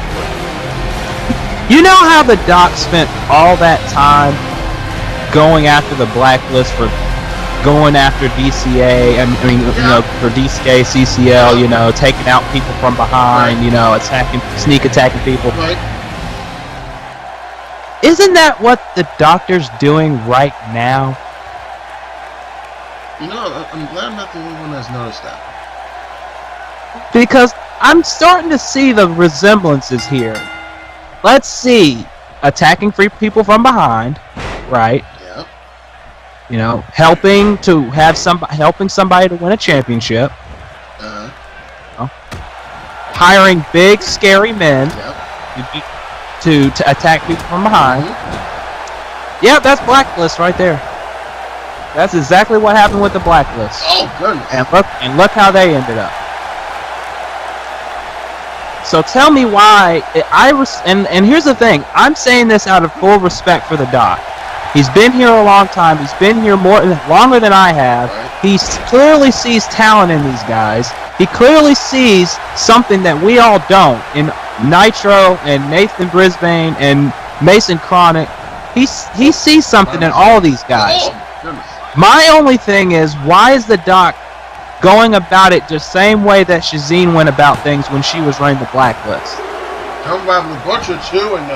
You know how the doc spent all that time going after the blacklist for going after DCA, you know, for DCA, CCL, you know, taking out people from behind, you know, sneak attacking people. Right. Isn't that what the Doctor's doing right now? You know, I'm glad I'm not the only one that's noticed that. Because I'm starting to see the resemblances here. Let's see, attacking free people from behind, right? Yep. You know, helping somebody to win a championship. Uh-huh. You know, hiring big, scary men to attack people from behind. Yeah, that's Blacklist right there. That's exactly what happened with the Blacklist. Oh goodness! And look how they ended up. So tell me why and here's the thing. I'm saying this out of full respect for the Doc. He's been here a long time. He's been here longer than I have. He clearly sees talent in these guys. He clearly sees something that we all don't in Nitro and Nathan Brisbane and Mason Chronic. He sees something in all these guys. My only thing is, why is the Doc going about it the same way that Shazeen went about things when she was running the Blacklist? Talking about the Butcher too, and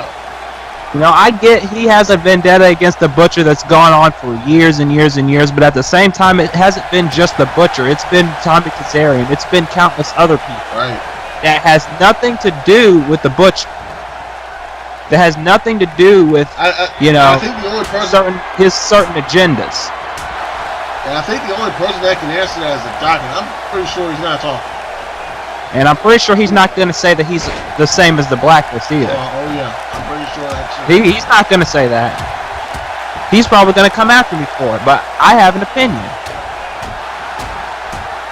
you know, I get he has a vendetta against the Butcher that's gone on for years and years and years, but at the same time, it hasn't been just the Butcher. It's been Tommy Kazarian. It's been countless other people. Right. That has nothing to do with the Butcher. That has nothing to do with, you know, I think the only person, certain agendas. And I think the only person that can answer that is the Doc, and I'm pretty sure he's not talking. And I'm pretty sure he's not going to say that he's the same as the Blacklist either. Oh yeah, I'm pretty sure that's true. He's not going to say that. He's probably going to come after me for it, but I have an opinion.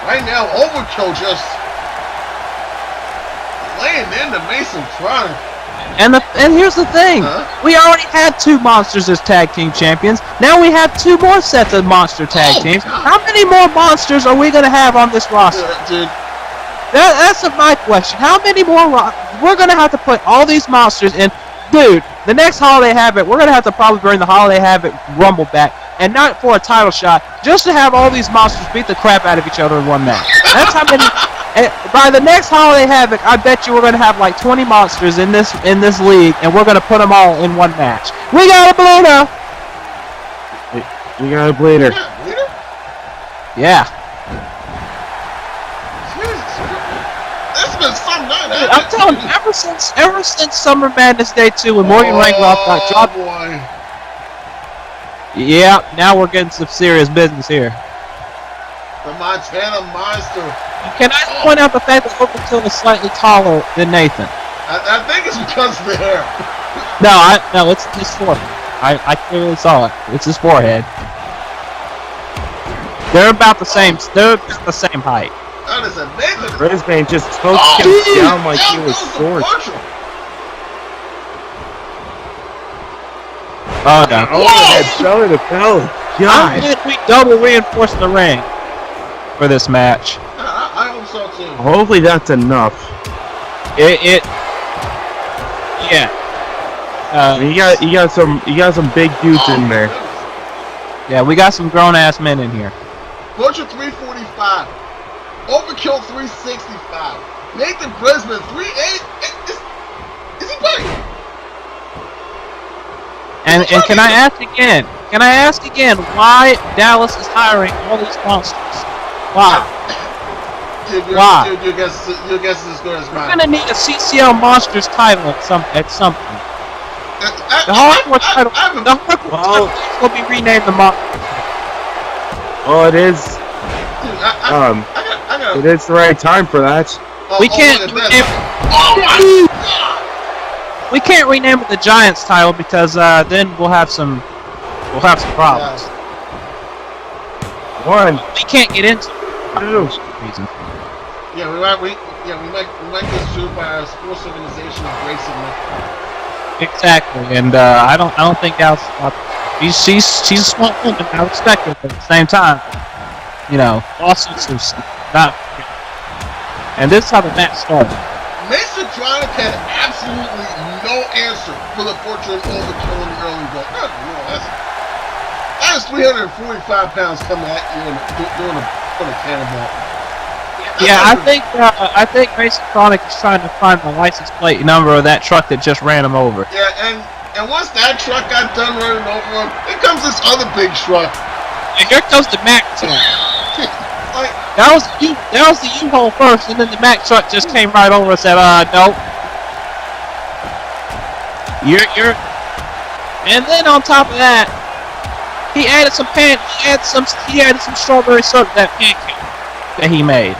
Right now, Overkill just laying into Mason Chronic. And here's the thing. We already had 2 monsters as tag team champions. Now we have 2 more sets of monster tag teams. God. How many more monsters are we going to have on this roster? Dude. That's my question. How many more? We're going to have to put all these monsters in. Dude, the next Holiday Havoc, we're going to have to probably bring the Holiday Havoc Rumble back. And not for a title shot, just to have all these monsters beat the crap out of each other in one match. That's how many. By the next Holiday Havoc, I bet you we're going to have like 20 monsters in this league, and we're going to put them all in one match. We got a bleeder! We got a bleeder. Yeah. It's been some night. Dude, I'm telling you, ever since Summer Madness Day 2 when Morgan Rangloff got dropped. Boy. Yeah, now we're getting some serious business here. The Montana Monster. Can I point out the fact that Overkill is slightly taller than Nathan? I think it's because of the hair. No, it's his forehead. I clearly saw it. It's his forehead. They're about the same. They're about the same height. That is amazing. Brisbane just took him down like he was short. Oh no! Overhead belly to belly. God. I'm glad we double reinforced the ring for this match. I hope so too. Hopefully that's enough. Yeah. You got some big dudes in there. Yeah, we got some grown ass men in here. Butcher 345, Overkill 365, Nathan Brisbane 38. Is he playing? And can I ask again? Can I ask again why Dallas is hiring all these monsters? Why? Why? Your guess is as good as mine. We're gonna need a CCL Monsters title at some point. The hardcore title. The hardcore title will be renamed the Monsters. Oh, it is. It is the right time for that. We can't. We can't rename it the Giants title because then we'll have some problems. One. We can't get into Two. reason. Yeah, we might get sued by a sports organization of great significance. Exactly, and I don't think Dallas. She's a smart woman. I respect her, but at the same time, you know, lawsuits is not. And this is how the match started. Mason Chronic had absolutely no answer for the Butcher and Overkill in the early go. That's 345 pounds coming at you and doing a cannonball. Yeah, I think Mason Chronic is trying to find the license plate number of that truck that just ran him over. Yeah, and once that truck got done running over him, here comes this other big truck. And here comes the Mack truck. That was the U-Haul first, and then the Mack truck just came right over and said, no. You're. And then on top of that, he added some strawberry syrup to that pancake that he made.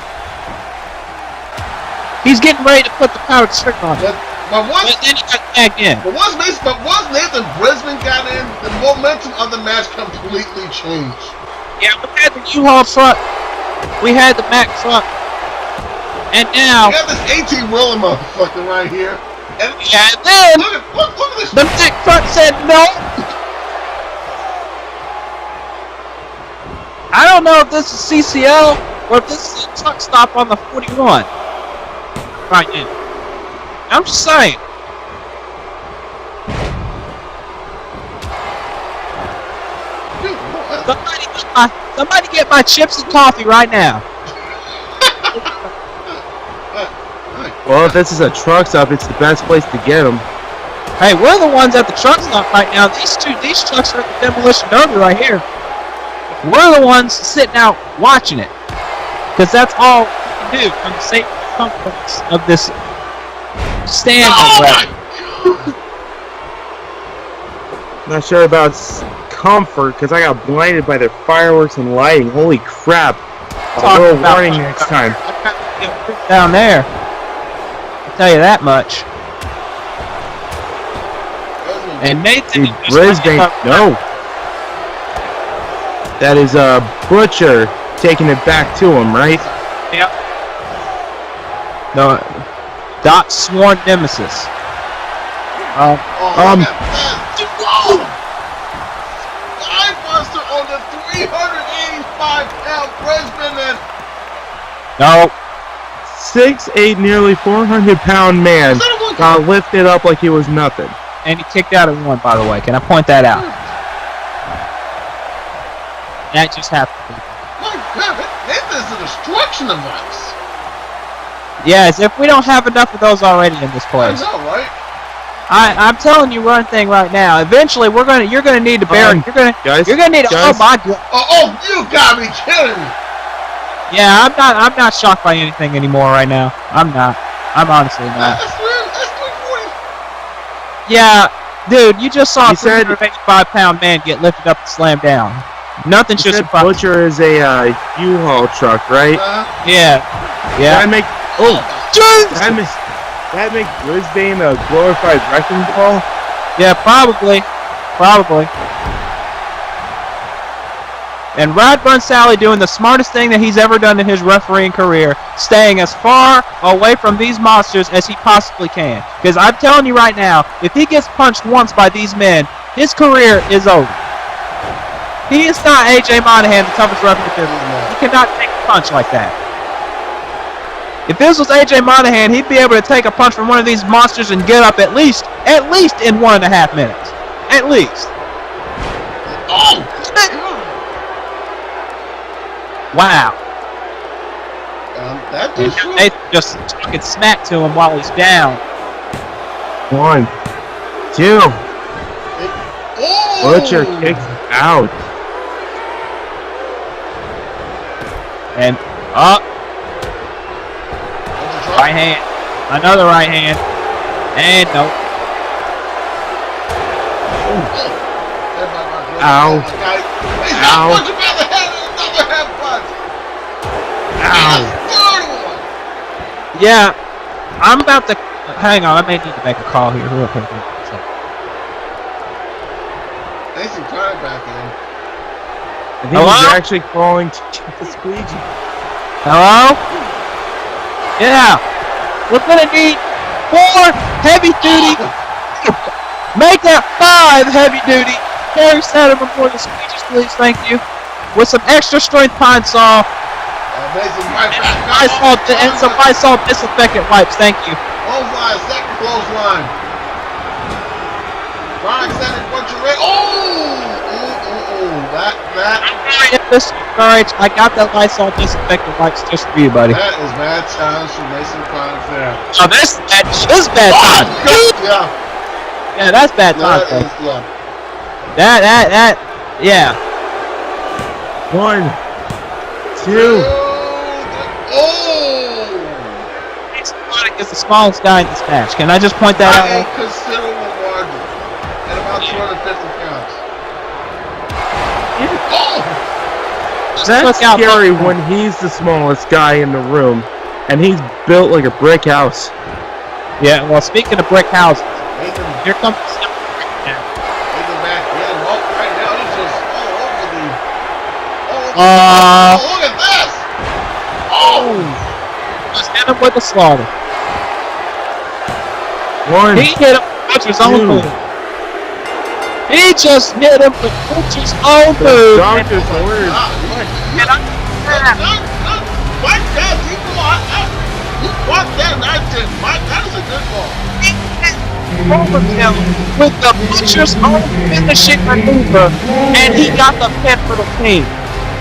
He's getting ready to put the powdered sugar on it. But then he got tagged in. But once Nathan Brisbane got in, the momentum of the match completely changed. Yeah, we had the U-Haul truck, we had the Mack truck, and now we got this 18-wheeler motherfucker right here. And then look at this. The Mack truck said no. I don't know if this is CCL or if this is a truck stop on the 41 right now. I'm just saying. Somebody get my chips and coffee right now. Well, if this is a truck stop, it's the best place to get them. Hey, we're the ones at the truck stop right now. These trucks are at the demolition derby right here. We're the ones sitting out watching it, because that's all we can do from the safety comforts of this stand. Not sure about comfort, because I got blinded by their fireworks and lighting. Holy crap! A little warning next time. Down there, I'll tell you that much. And Nathan, Brisbane, no. That is a Butcher taking it back to him, right? Yep. No, Dot's sworn nemesis. Buster on the 385-pound Brisbane and no. 6'8", nearly 400-pound man got lifted up like he was nothing. And he kicked out at one, by the way. Can I point that out? That just happened. My God, this is a destruction device. Yes, if we don't have enough of those already in this place. I know, right? I'm telling you one thing right now. Eventually, you're gonna need to bear. You're gonna need. Oh my God. Oh, you gotta be kidding me. Yeah, I'm not shocked by anything anymore right now. I'm not. I'm honestly not. That's 340. Yeah, dude, you just saw a 385-pound man get lifted up and slammed down. Nothing should surprise. Butcher is a U-Haul truck, right? Yeah. That make that make Brisbane a glorified wrecking ball? Yeah, probably. And Radburn Sally doing the smartest thing that he's ever done in his refereeing career, staying as far away from these monsters as he possibly can. Because I'm telling you right now, if he gets punched once by these men, his career is over. He is not AJ Monahan, the toughest referee in the world. He cannot take a punch like that. If this was AJ Monahan, he'd be able to take a punch from one of these monsters and get up at least in 1.5 minutes. At least. Oh! Wow. That is true. They just talking smack to him while he's down. 1, 2. Butcher kicks out. And up. Right hand. Another right hand. And no. Ow. Ow. Ow. Yeah. I'm about to... Hang on. I may need to make a call here. Real quick. Mason Carter back in. I think he's actually calling to check the squeegee. Hello? Yeah. We're going to need 4 heavy duty. Make that 5 heavy duty. Carry Saturn before the squeegees, please. Thank you. With some extra strength pine saw. Amazing right back. And some Lysol disinfectant wipes. Thank you. Clothesline, second clothesline. Chronic Center, Butcher Ray. Alright, I got that Lysol disinfectant wipes just for you, buddy. That is bad times for Mason Chronic there. Oh, this is bad time. Yeah, that's bad time. Yeah. 1, 2. Oh! Is the smallest guy in this match. Can I just point that out? A considerable margin. At about 250 pounds. Oh! That's scary when he's the smallest guy in the room, and he's built like a brick house. Yeah, well, speaking of brick houses, here comes Nathan back in. Oh, right now he's just all over the... Oh, look at this! Oh! Just hit him with a slaughter. One, he hit him with Butcher's own move. He just hit him with Butcher's own move. Doctor's orders. Mike does. He fought that night. Mike, that is a good ball. Over him with the Butcher's own finishing maneuver, and he got the pin for the team.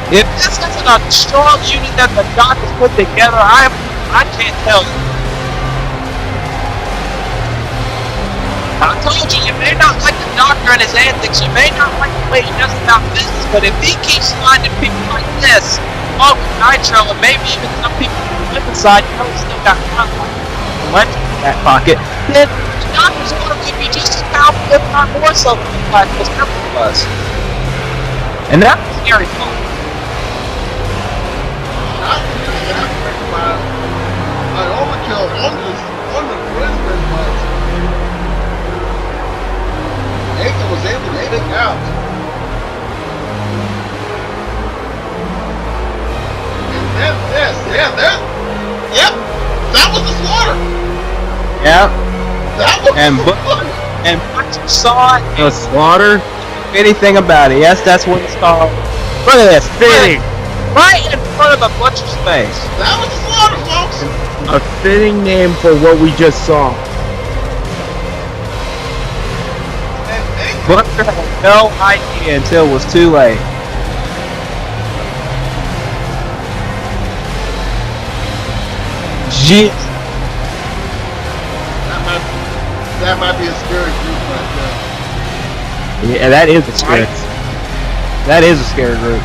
If this isn't a strong unit that the Doc has put together, I can't tell you. I told you, you may not like the Doctor and his antics, you may not like the way he does about business, but if he keeps finding people like this, along with Nitro, and maybe even some people on the women's side, you know he's still got legend in that pocket, then the Doctor's going to be just as powerful, if not more so, than this company was. And that's a scary thought. An overkill on the Brisbane was. Nathan was able to stick out. And then this, yep, that was the slaughter. Yep. That was and Butcher saw it. The slaughter? Anything about it? Yes, that's what it's called. Look at this. Fitting. Right in front of a Butcher's face. That was the slaughter, folks. A fitting name for what we just saw. Butcher had no idea until it was too late. Jeez. That might be a scary group right there. Yeah, that is a scary. That is a scary group.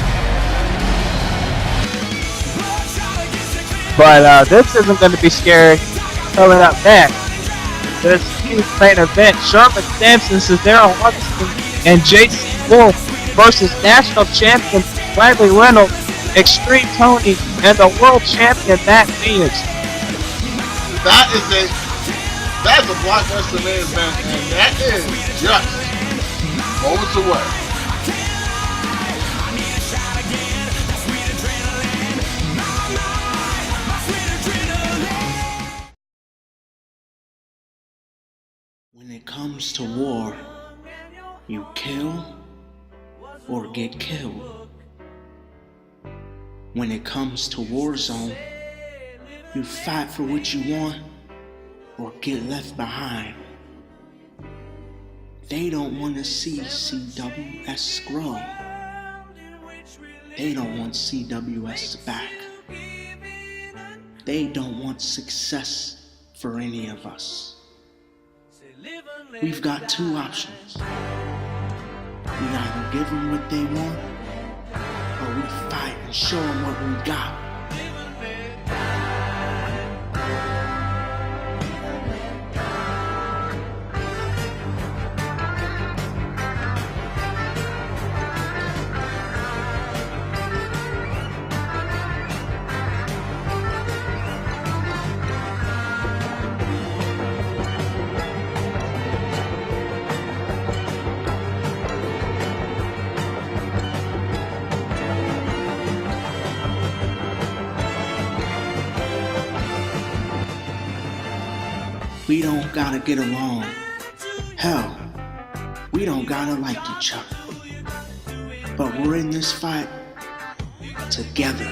But this isn't going to be scary. Coming up next, this huge main event: Sherman Samson, Cesaro Hudson, and CCL Wolf versus national champion Bradley Reynolds, Extreme Tony, and the world champion Matt Phoenix. That's a blockbuster main event, and that is just moments away. When it comes to war, you kill or get killed. When it comes to war zone, you fight for what you want or get left behind. They don't want to see CWS grow. They don't want CWS back. They don't want success for any of us. We've got two options. We either give them what they want, or we fight and show them what we got. We don't gotta get along. Hell, we don't gotta like each other. But we're in this fight together.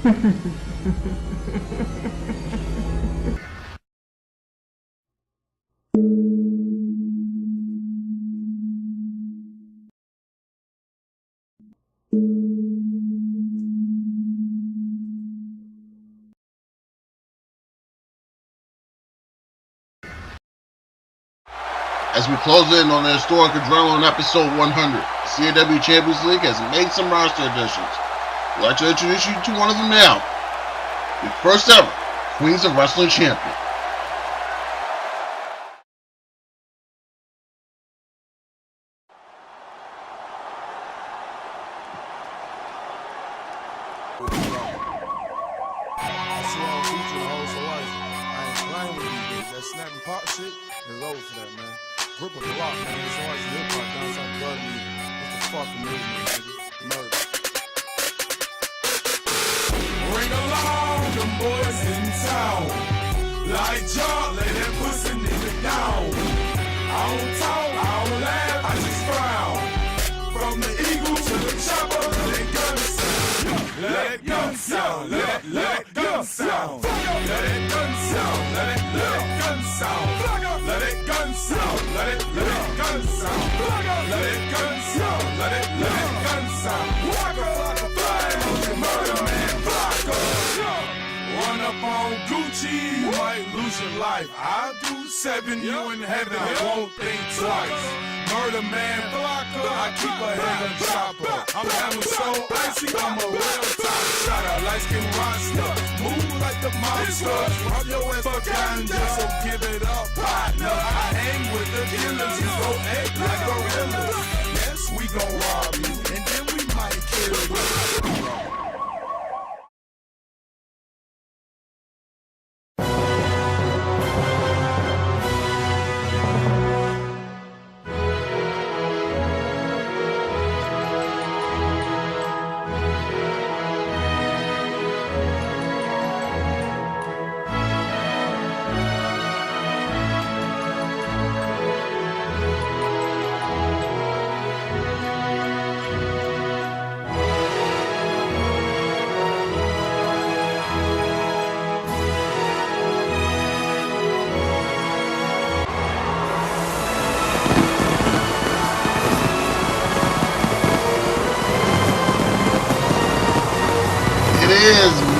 As we close in on the historic Adrenaline episode 100, CAW Champions League has made some roster additions. We'd like to introduce you to one of them now. The first ever Queens of Wrestling Champion.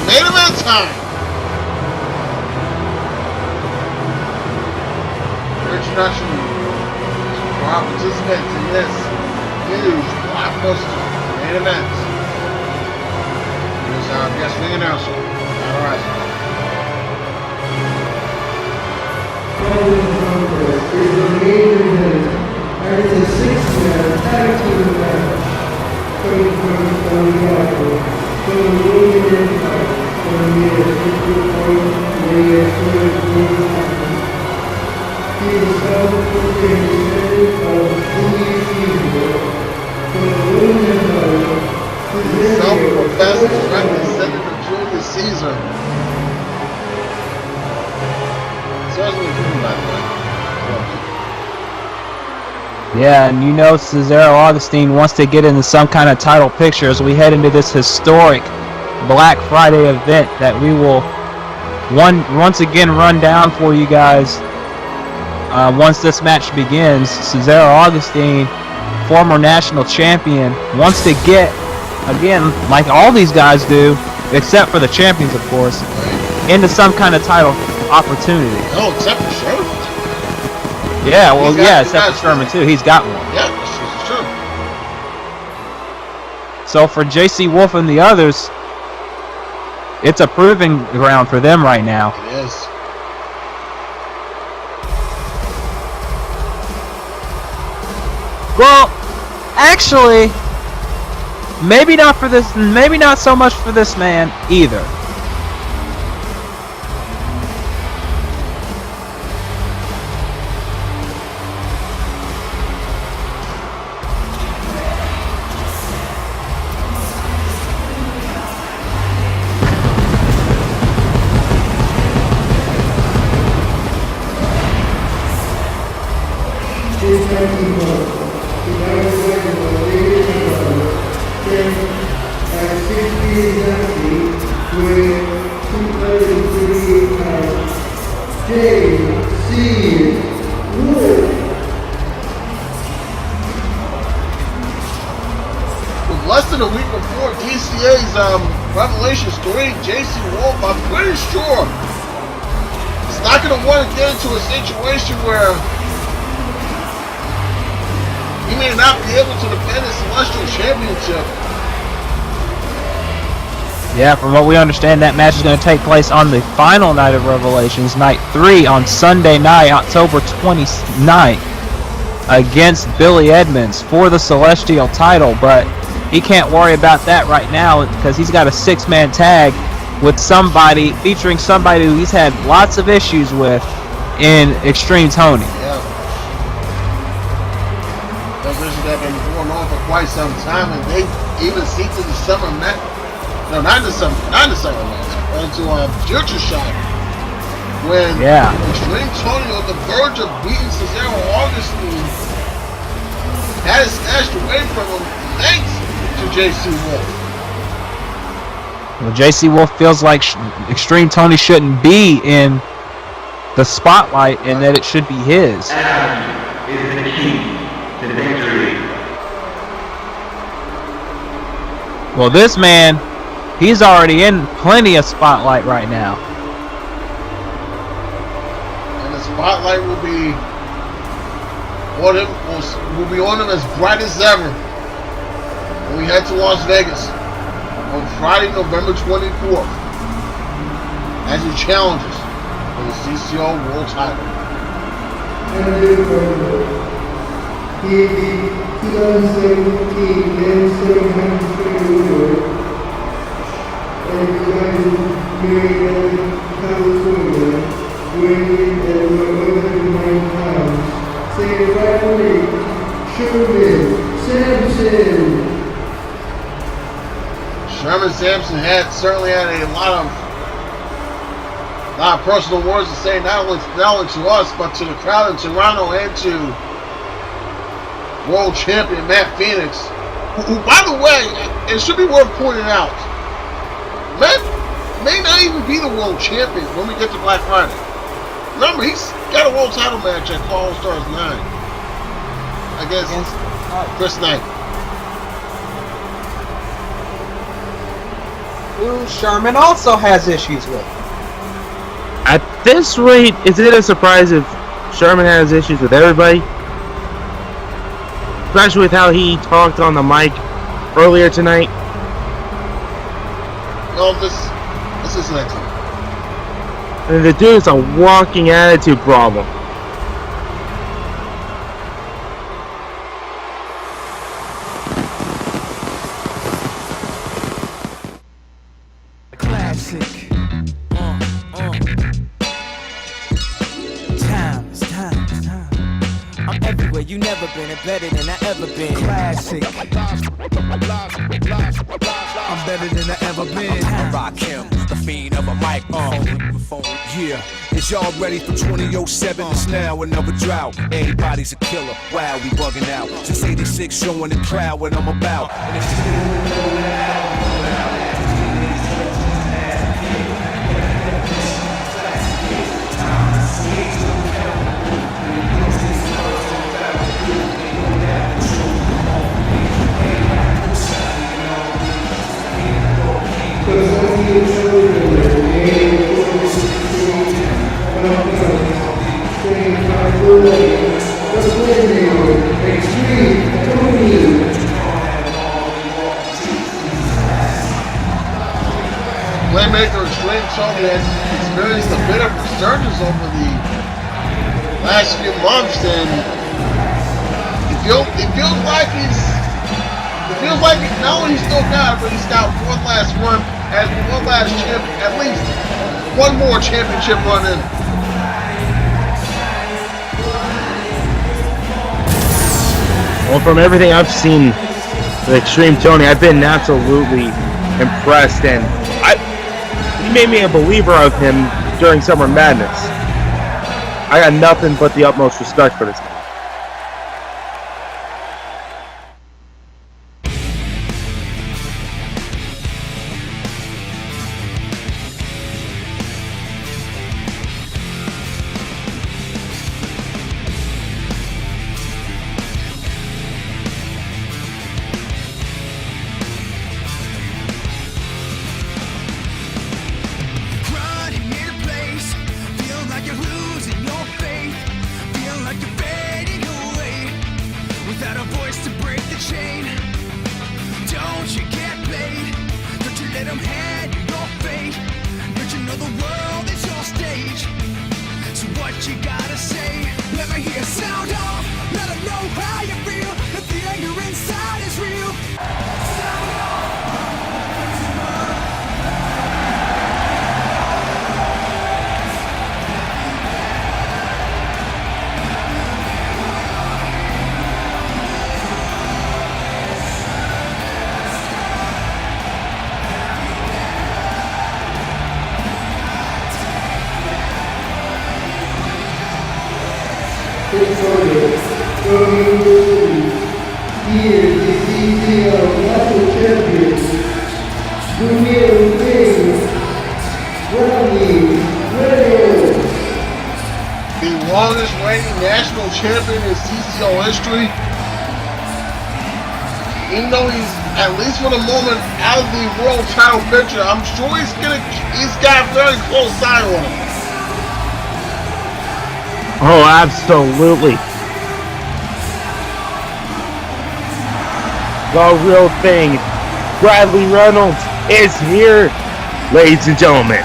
Main event time! Introduction for our participants in this huge blockbuster main event. Here's our guest ring announcer, Alright. Is the main event, and it's a 6-man tag team match. Coming from Capoiera, from the Roman Empire, from the year 54, the year 200. He is self-proclaimed descendant of Julius Caesar, from the Roman Empire. Self-professed descendant of Julius Caesar. Certainly true, by the way. Yeah, and you know Cesaro Augustine wants to get into some kind of title picture as we head into this historic Black Friday event that we will once again run down for you guys once this match begins. Cesaro Augustine, former national champion, wants to get, again, like all these guys do, except for the champions, of course, into some kind of title opportunity. Oh, except for Sherman. Yeah, well, yeah, except for Sherman, too. He's got one. Yeah, that's true. So for JC Wolf and the others, it's a proving ground for them right now. It is. Well, actually, maybe not for this. Maybe not so much for this man either. With less than a week before DCA's Revelations 3, JC Wolf, I'm pretty sure he's not going to want to get into a situation where he may not be able to defend his Celestial Championship. Yeah, from what we understand, that match is going to take place on the final night of Revelations, night 3, on Sunday night, October 29th, against Billy Edmonds for the Celestial title. But he can't worry about that right now because he's got a 6-man tag with somebody, featuring somebody who he's had lots of issues with in Extreme Tony. Yeah. Those issues have been going on for quite some time, and they even seek to the summer match. No, not the summer match, but into a future shot. When Extreme Tony on the verge of beating Cesaro Augustine had it snatched away from him thanks to JC Wolf. Well, JC Wolf feels like Extreme Tony shouldn't be in the spotlight and that it should be his. Anarchy is the key to victory. Well, this man, he's already in plenty of spotlight right now. And the spotlight will be on him as bright as ever when we head to Las Vegas on Friday, November 24th, as he challenges for the CCL World title. He beat 2017 men's 700 World and resided in California, weighing at 109 pounds. Saying rightfully, Sherman Samson. Sherman Samson certainly had a lot of personal words to say, not only to us, but to the crowd in Toronto and to World Champion Matt Phoenix, who, by the way, it should be worth pointing out, Matt may not even be the World Champion when we get to Black Friday. Remember, he's got a World title match at All Stars 9 against Chris Knight. Who Sherman also has issues with. At this rate, is it a surprise if Sherman has issues with everybody? Especially with how he talked on the mic earlier tonight. No, this isn't excellent. And the dude's a walking attitude problem. Classic. Time. I'm everywhere you never been and better than I ever been. Classic. I'm better than I ever been. I rock him, the fiend of a microphone. Yeah, is y'all ready for 2007? It's now another drought. Everybody's a killer. Wow, we bugging out. Since 86, showing the crowd what I'm about. And it's Playmaker Extreme Tony has experienced a bit of resurgence over the last few months, and it feels like not only he's still got it, but he's got one last run, at least one more championship run in. Well, from everything I've seen with Extreme Tony, I've been absolutely impressed, and he made me a believer of him during Summer Madness. I got nothing but the utmost respect for this guy. what you gotta say. Let me hear sound off. Let them know how you feel. If the anger inside is real. Sound off. His order from University. He is the CCL World Championship. Junior King. Brittni Wolf. The longest reigning national champion in CCL history. Even though he's, at least for the moment, out of the world title picture, I'm sure he's got a very close eye on him. Oh, absolutely. The real thing. Bradley Reynolds is here, ladies and gentlemen.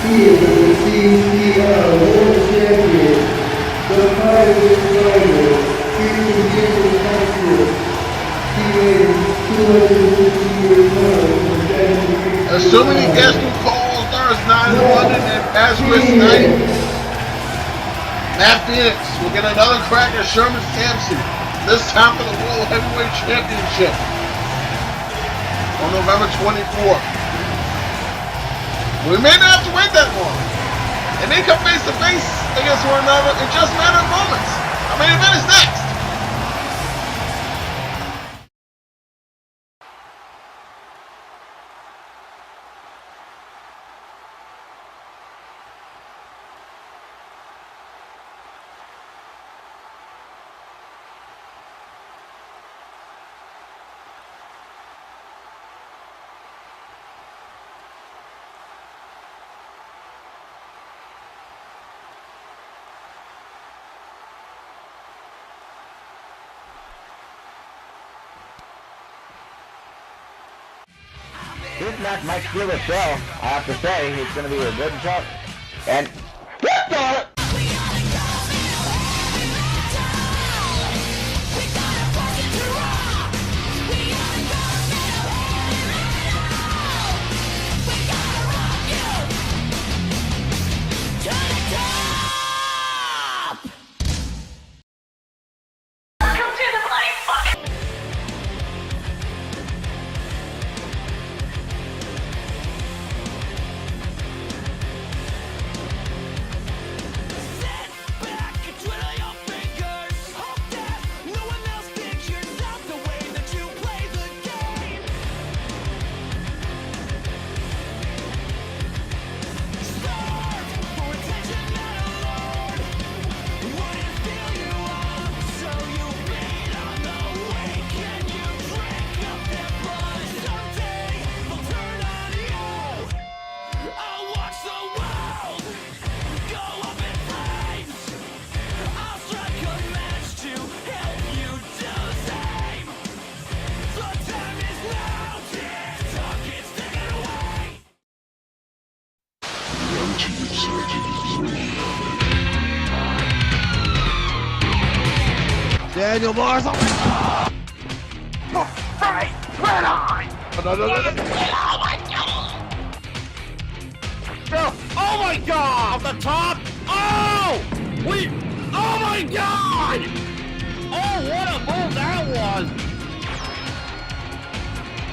He is the CCL World Champion, the piledriver. He is anarchist. He is 250 years old. Assuming he gets through Carl Stars 9 in London and Paris night, Matt Phoenix will get another crack at Sherman Samson, this time for the World Heavyweight Championship on November 24th. We may not have to wait that long. And they come face to face against one another in just a matter of moments. Our main event is next. This match might steal the show. I have to say, it's going to be a good show. And Daniel Mars. Oh right on. No. Oh my God! Off the top. Oh! Oh my God! Oh, what a move that was!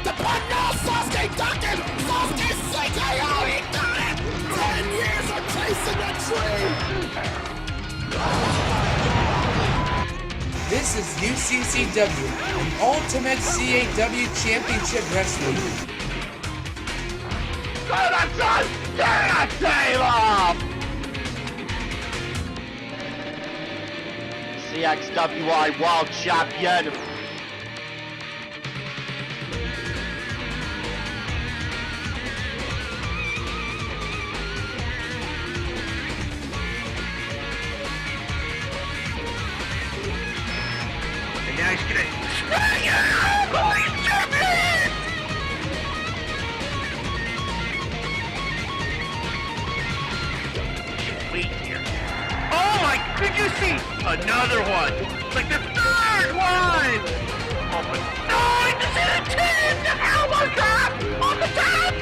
The button now, Sasuke ducking! Sasuke CKO! This is UCCW, the Ultimate CAW Championship Wrestling. CXWI World Champion. And now he's gonna spring it! World Champion! Wait here. Oh my, did you see? Another one! Like the third one! Oh my, no, I just hit a 10! The elbow drop! On the top!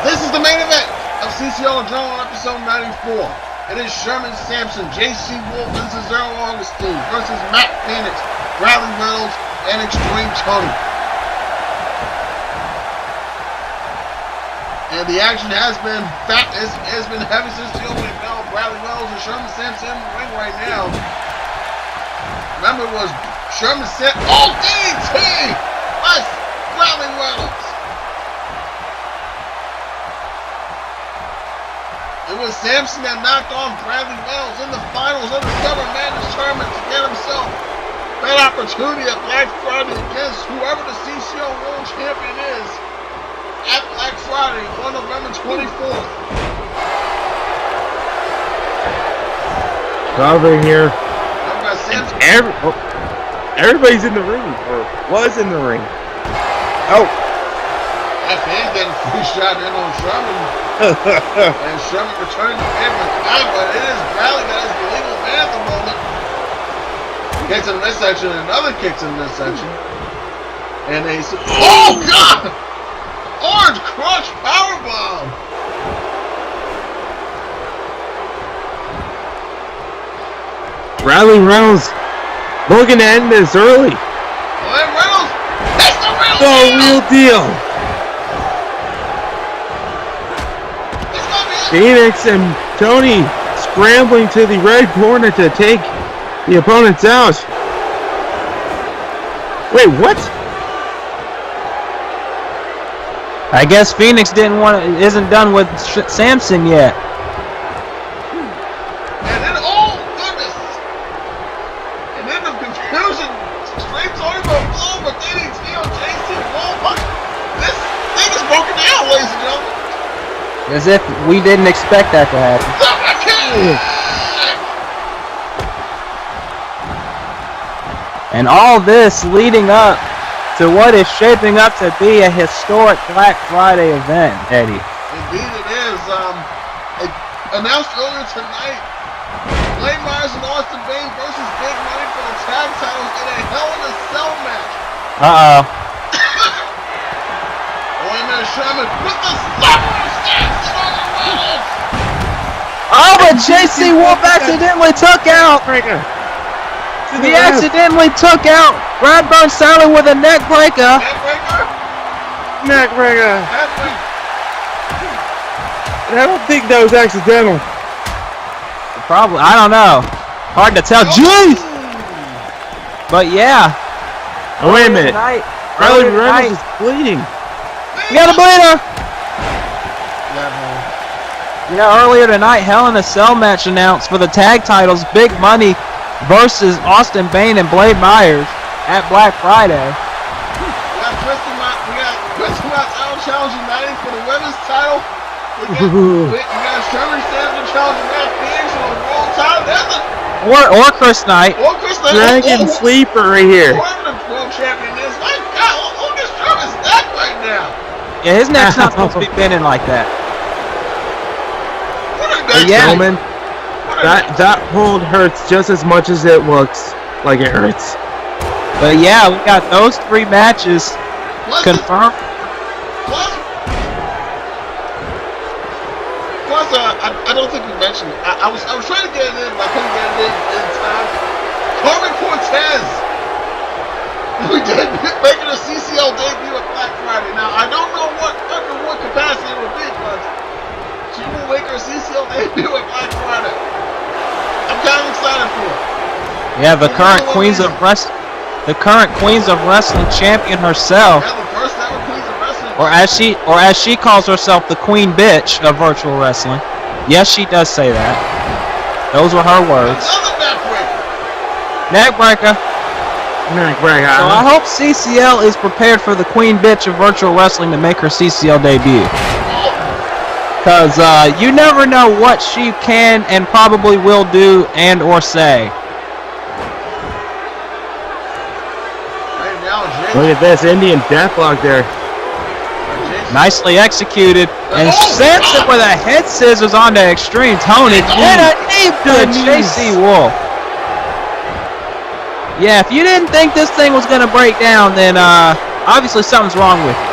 This is the main event of CCL Adrenaline episode 94. It is Sherman Samson, JC Wolf, and Cesaro Augustine versus Matt Phoenix, Bradley Reynolds, and Extreme Tony. And the action has been heavy since the opening bell. Bradley Reynolds and Sherman Samson in the ring right now. Remember, it was Sherman Samson. Oh, DDT! That's Bradley Reynolds. It was Samson that knocked on Bradley Reynolds in the finals of the Summer Madness tournament to get himself that opportunity at Black Friday against whoever the CCL World Champion is at Black Friday on November 24th. Over here. Samson. Everybody's in the ring, or was in the ring. Oh. That man getting free shot in on Sherman. And Sherman returning the favor time, but it is Bradley that is the legal man at the moment. Kicks in the midsection, and another kicks in the midsection. And they say, oh God! Orange Crush Powerbomb! Bradley Reynolds looking to end this early. Well, Reynolds, that's the real deal. Phoenix and Tony scrambling to the red corner to take the opponents out. Wait, what? I guess Phoenix isn't done with Samson yet. And then, oh goodness! And then the confusion straight over over DDT on JC Wolf. This thing is broken down, ladies and gentlemen. As if we didn't expect that to happen. And all this leading up to what is shaping up to be a historic Black Friday event, Eddie. Indeed it is. Announced earlier tonight, Blade Myers and Austin Bain versus Big Money for the tag titles in a Hell in a Cell match. Uh-oh. Wait a minute, Sherman with the sucker stance on the Reynolds. Oh, but JC Wolf accidentally took out. He accidentally took out Bradburn Sally with a neck breaker. Neck breaker. I don't think that was accidental. Probably, I don't know. Hard to tell. Jeez! But yeah. Oh, wait a minute. Bradley Reynolds is bleeding. We got a bleeder! Yeah, earlier tonight, Hell in a Cell match announced for the tag titles Big Money versus Austin Bain and Blade Myers at Black Friday. We got Christie Monteiro challenging United for the women's title. We got Sherman Samson challenging Matt Phoenix for the world title. Or Chris Knight. Or Chris Knight. Dragon Sleeper right here. Whoever the world champion is, my God, look at Sherman's neck right now. Yeah, his neck's not supposed to be bending like that. Yeah, man. That hold hurts just as much as it looks like it hurts. But yeah, we got those 3 matches confirmed. Plus, I don't think we mentioned it. I was trying to get it in, but I couldn't get it in time. Carmen Cortez, we did making a CCL debut at Black Friday. Now I don't know under what capacity it would be, but she will CCL debut at Black Friday. I'm kind of excited for it. Yeah, the current Queens of Wrestling champion herself. Yeah, the first ever Queens of Wrestling. Or as she calls herself, the Queen Bitch of virtual wrestling. Yes, she does say that. Those were her words. Another neckbreaker. Neckbreaker. So I hope CCL is prepared for the Queen Bitch of virtual wrestling to make her CCL debut. Because you never know what she can and probably will do and or say. Look at this Indian deathlock there. Nicely executed. And Samson with a head scissors onto Extreme Tony. And a knee to JC Wolf. Yeah, if you didn't think this thing was going to break down, then obviously something's wrong with it.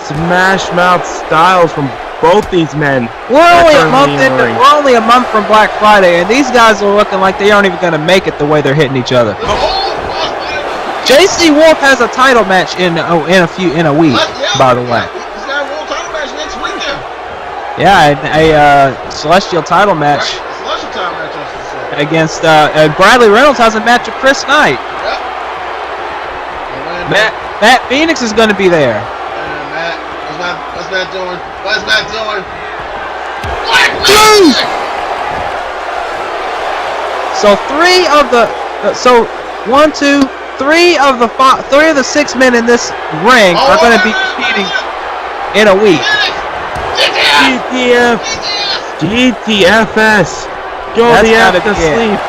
Smash mouth styles from both these men. We're only a month from Black Friday, and these guys are looking like they aren't even going to make it the way they're hitting each other. JC Wolf has a title match in a week, by the way. He's got a world title match next weekend. Yeah, a celestial title match. Celestial title match, I should say. Against Bradley Reynolds has a match with Chris Knight. Yep. Matt Phoenix is going to be there. Matt, what's Matt doing? What's Matt doing? So three of the 6 men in this ring are going to be competing in a week. GTFS. Go the F to sleep.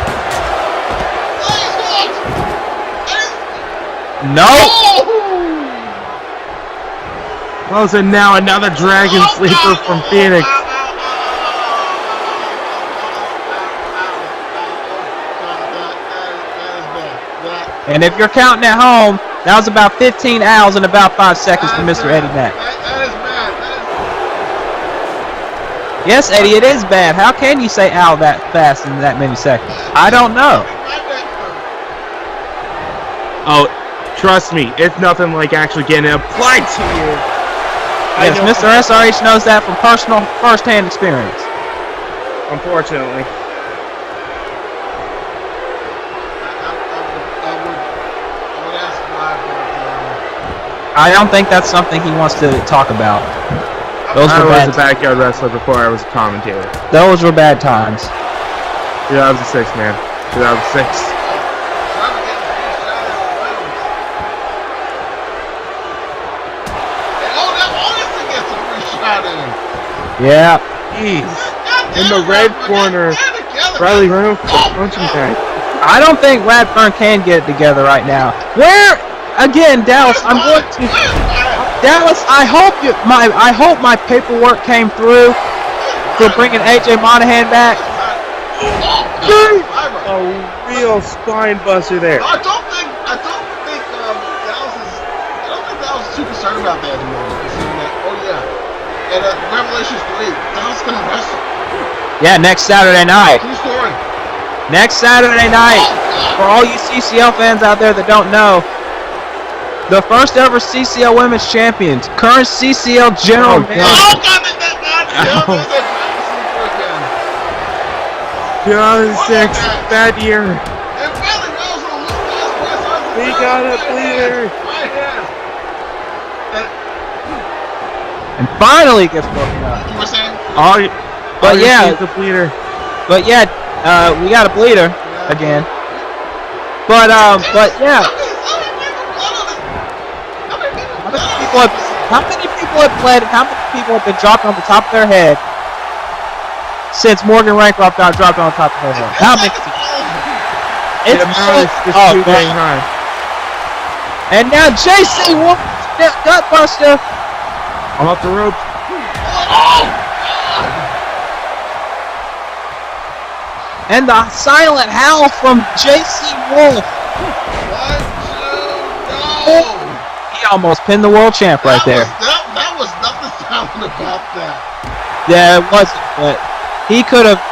Nope. Oh, so now another Dragon Sleeper from Phoenix. And if you're counting at home, that was about 15 owls in about 5 seconds for Mr. Eddie Mack. That is bad. Yes, Eddie, it is bad. How can you say owl that fast in that many seconds? I don't know. Oh, trust me, it's nothing like actually getting it applied to you. Yes, Mr. SRH knows that from first-hand experience. Unfortunately. I don't think that's something he wants to talk about. I was a backyard wrestler before I was a commentator. Those were bad times. 2006, man. 2006. Yeah. Jeez. In the red corner, Riley Reynolds punching bag. I don't think Radburn can get it together right now. Where, again, Dallas, I'm going to... Dallas, I hope my paperwork came through for bringing AJ Monahan back. A real spine buster there. I don't think Dallas is too concerned about that anymore. Oh yeah. And Revelations 3, Dallas gonna wrestle. Yeah, next Saturday night. True story. Next Saturday night, for all you CCL fans out there that don't know, the first ever CCL Women's Champions, current CCL General Manager. 2006, bad year. We got a bleeder. And finally gets broken up. You were saying? But yeah, the bleeder. But yeah, we got a bleeder again. But yeah. How many people have bled? How many people have been dropped on the top of their head since Morgan Rancroft got dropped on the top of her head? How many people? It's too dang high. And now JC Wolf, Gutbuster. Off the rope. And the silent howl from JC Wolf. He almost pinned the world champ right there. That was nothing silent about that. Yeah, it wasn't, but he could have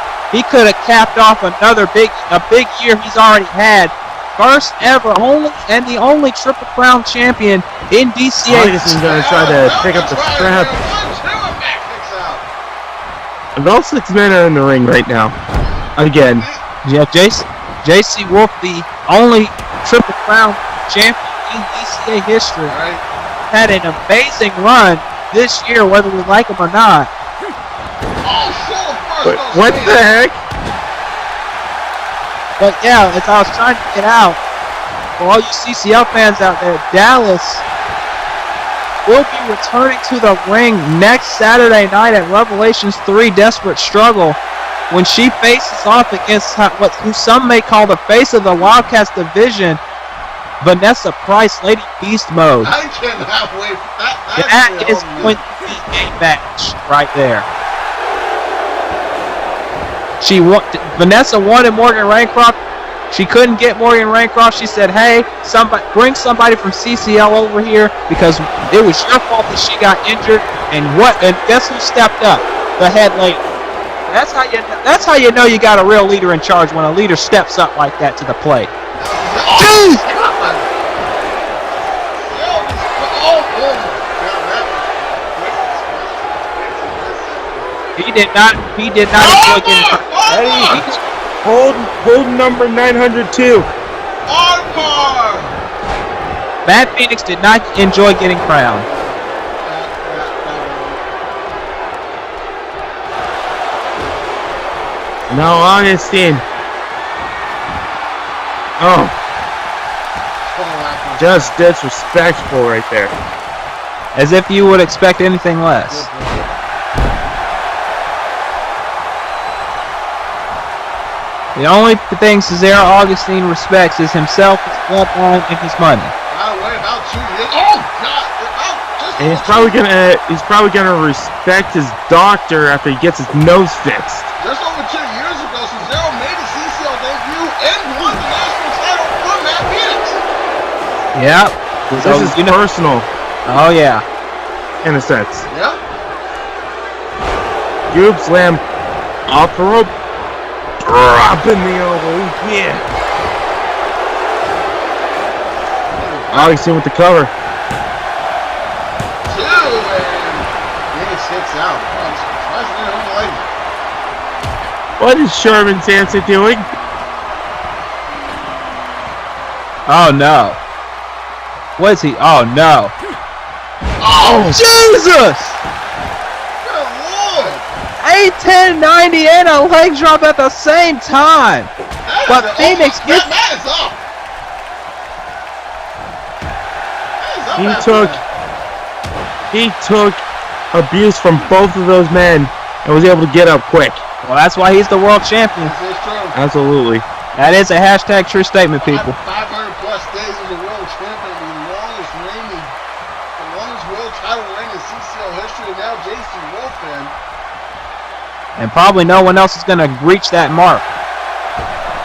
capped off a big year he's already had. First ever, the only Triple Crown champion in DCA. Augustin's going to try to pick up the strap. And all 6 men are in the ring right now. Again. Yeah, JC Wolf, the only Triple Crown champion in DCA history, had an amazing run this year, whether we like him or not. What the heck? But yeah, as I was trying to get out, for all you CCL fans out there, Dallas will be returning to the ring next Saturday night at Revelations 3 Desperate Struggle when she faces off against who some may call the face of the Wildcats division, Vanessa Price, Lady Beast Mode. I cannot wait. That is going to be a match right there. Vanessa wanted Morgan Raycroft. She couldn't get Morgan Raycroft. She said, hey, bring somebody from CCL over here because it was your fault that she got injured. And guess who stepped up? The head lady. That's how you know you got a real leader in charge, when a leader steps up like that to the plate. Jeez! He did not enjoy getting Hold number 902. On par! Matt Phoenix did not enjoy getting crowned. No, Augustine. Oh. Just disrespectful right there. As if you would expect anything less. The only thing Cesaro Augustine respects is himself, his bloodline, and his money. Oh God! And he's probably gonna respect his doctor after he gets his nose fixed. Just over 2 years ago, Cesaro made a CCL debut and won the national title from Matt Phoenix. Yep. This is personal. Oh yeah. In a sense. Yep. Cube slam off the rope. Dropping the elbow. Yeah. Augustine with the cover. 2 and Phoenix hits out. What is Sherman Samson doing? Oh no. What is he? Oh no. Oh Jesus! Good Lord! 8-10-90 and a leg drop at the same time. But Phoenix gets. That is up. He took abuse from both of those men and was able to get up quick. Well, that's why he's the world champion. This is true. Absolutely. That is a hashtag true statement, people. 500 plus days as a world champion, the longest world title reign in CCL history, and now JC Wolf in. And probably no one else is going to reach that mark.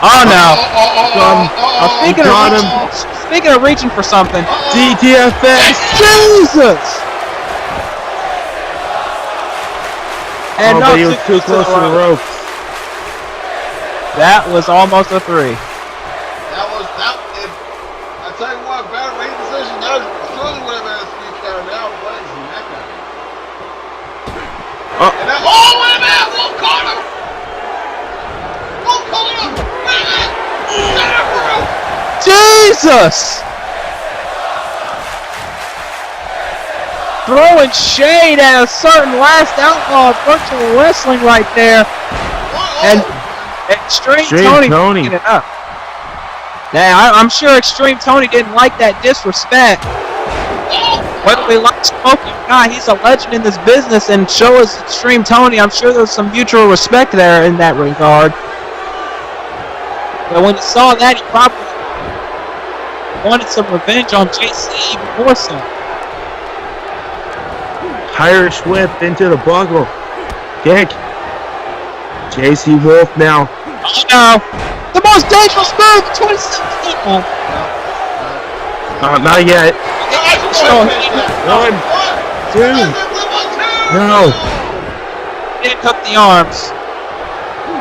Oh no! Speaking of reaching for something, DTFS. Jesus! And but he was too close to the ropes. That was almost a 3. I tell you what, bad rating decision, that surely would have been a 3 count now, but it's in that guy. Wait a minute! Wolf caught him! Wait a minute! Jesus! Throwing shade at a certain last outlaw of virtual wrestling right there. And Extreme Tony picking it up. Now, I'm sure Extreme Tony didn't like that disrespect. Whether we like Smokey or not, he's a legend in this business, and so is Extreme Tony. I'm sure there's some mutual respect there in that regard. But when he saw that, he probably wanted some revenge on JC even more so. Irish whip into the buckle. Kick. JC Wolf now. Oh no! The most dangerous move in 2017! Not yet. 1, 2. No. He didn't hook the arms.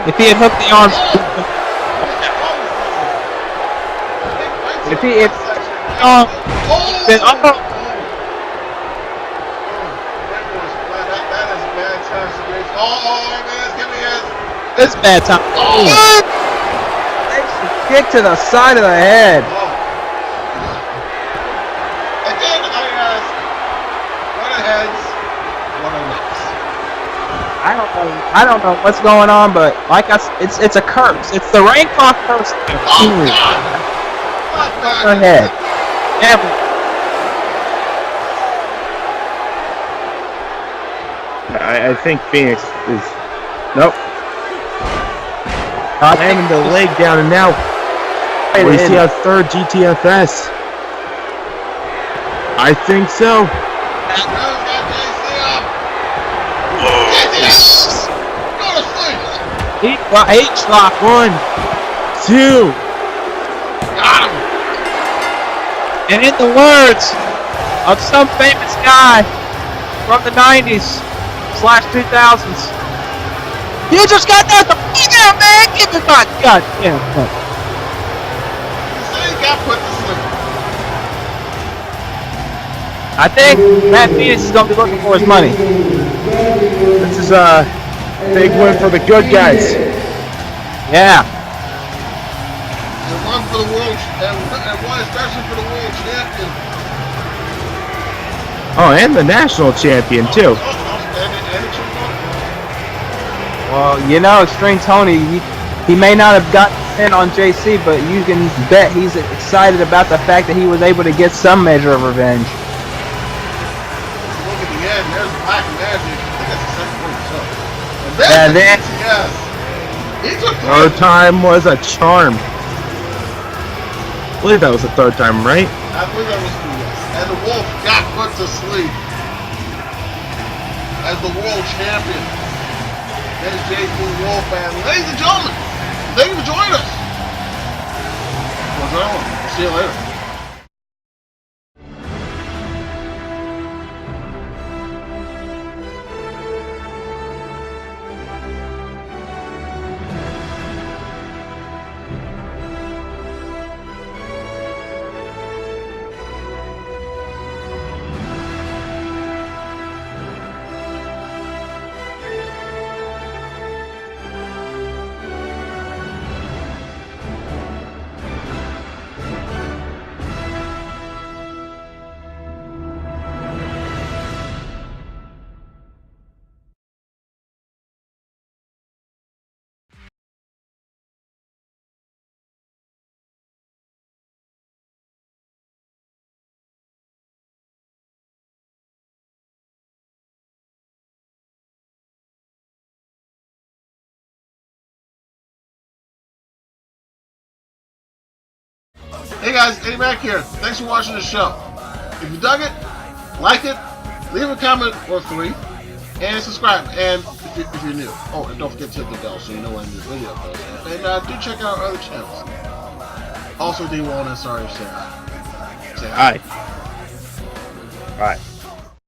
If he had hooked the arms... This bad time. Oh. Kick to the side of the head. Again, I ask, what are heads, what are necks? I don't know what's going on, but like it's a curse. It's the rank off curse. Oh God! Go ahead. I think Phoenix is. Nope. Slamming the leg down, and now we see our third GTFS. I think so. H-lock. 1, 2. Got him. And in the words of some famous guy from the 90s/2000s, you just got that the f*** man! Get the God damn. He got put to sleep. I think Matt Phoenix is going to be looking for his money. This is a big win for the good guys. Yeah. And one for the world, and one especially for the world champion. Oh, and the national champion too. Well, you know, Extreme Tony, he may not have gotten in on JC, but you can bet he's excited about the fact that he was able to get some measure of revenge. Look at the end, there's Black Magic. I think that's the second one or so. And then yes. He took third time was a charm. I believe that was the third time, right? I believe that was two, yes. And the Wolf got put to sleep as the world champion. There's JC Wolf, and ladies and gentlemen, thank you for joining us. We'll see you later. Hey guys, Eddie Mac here. Thanks for watching the show. If you dug it, like it, leave a comment or 3, and subscribe. And if you're new, oh, and don't forget to hit the bell so you know when this video goes up. And do check out our other channels. Also, Day One and sorry, say hi. Hi. All right.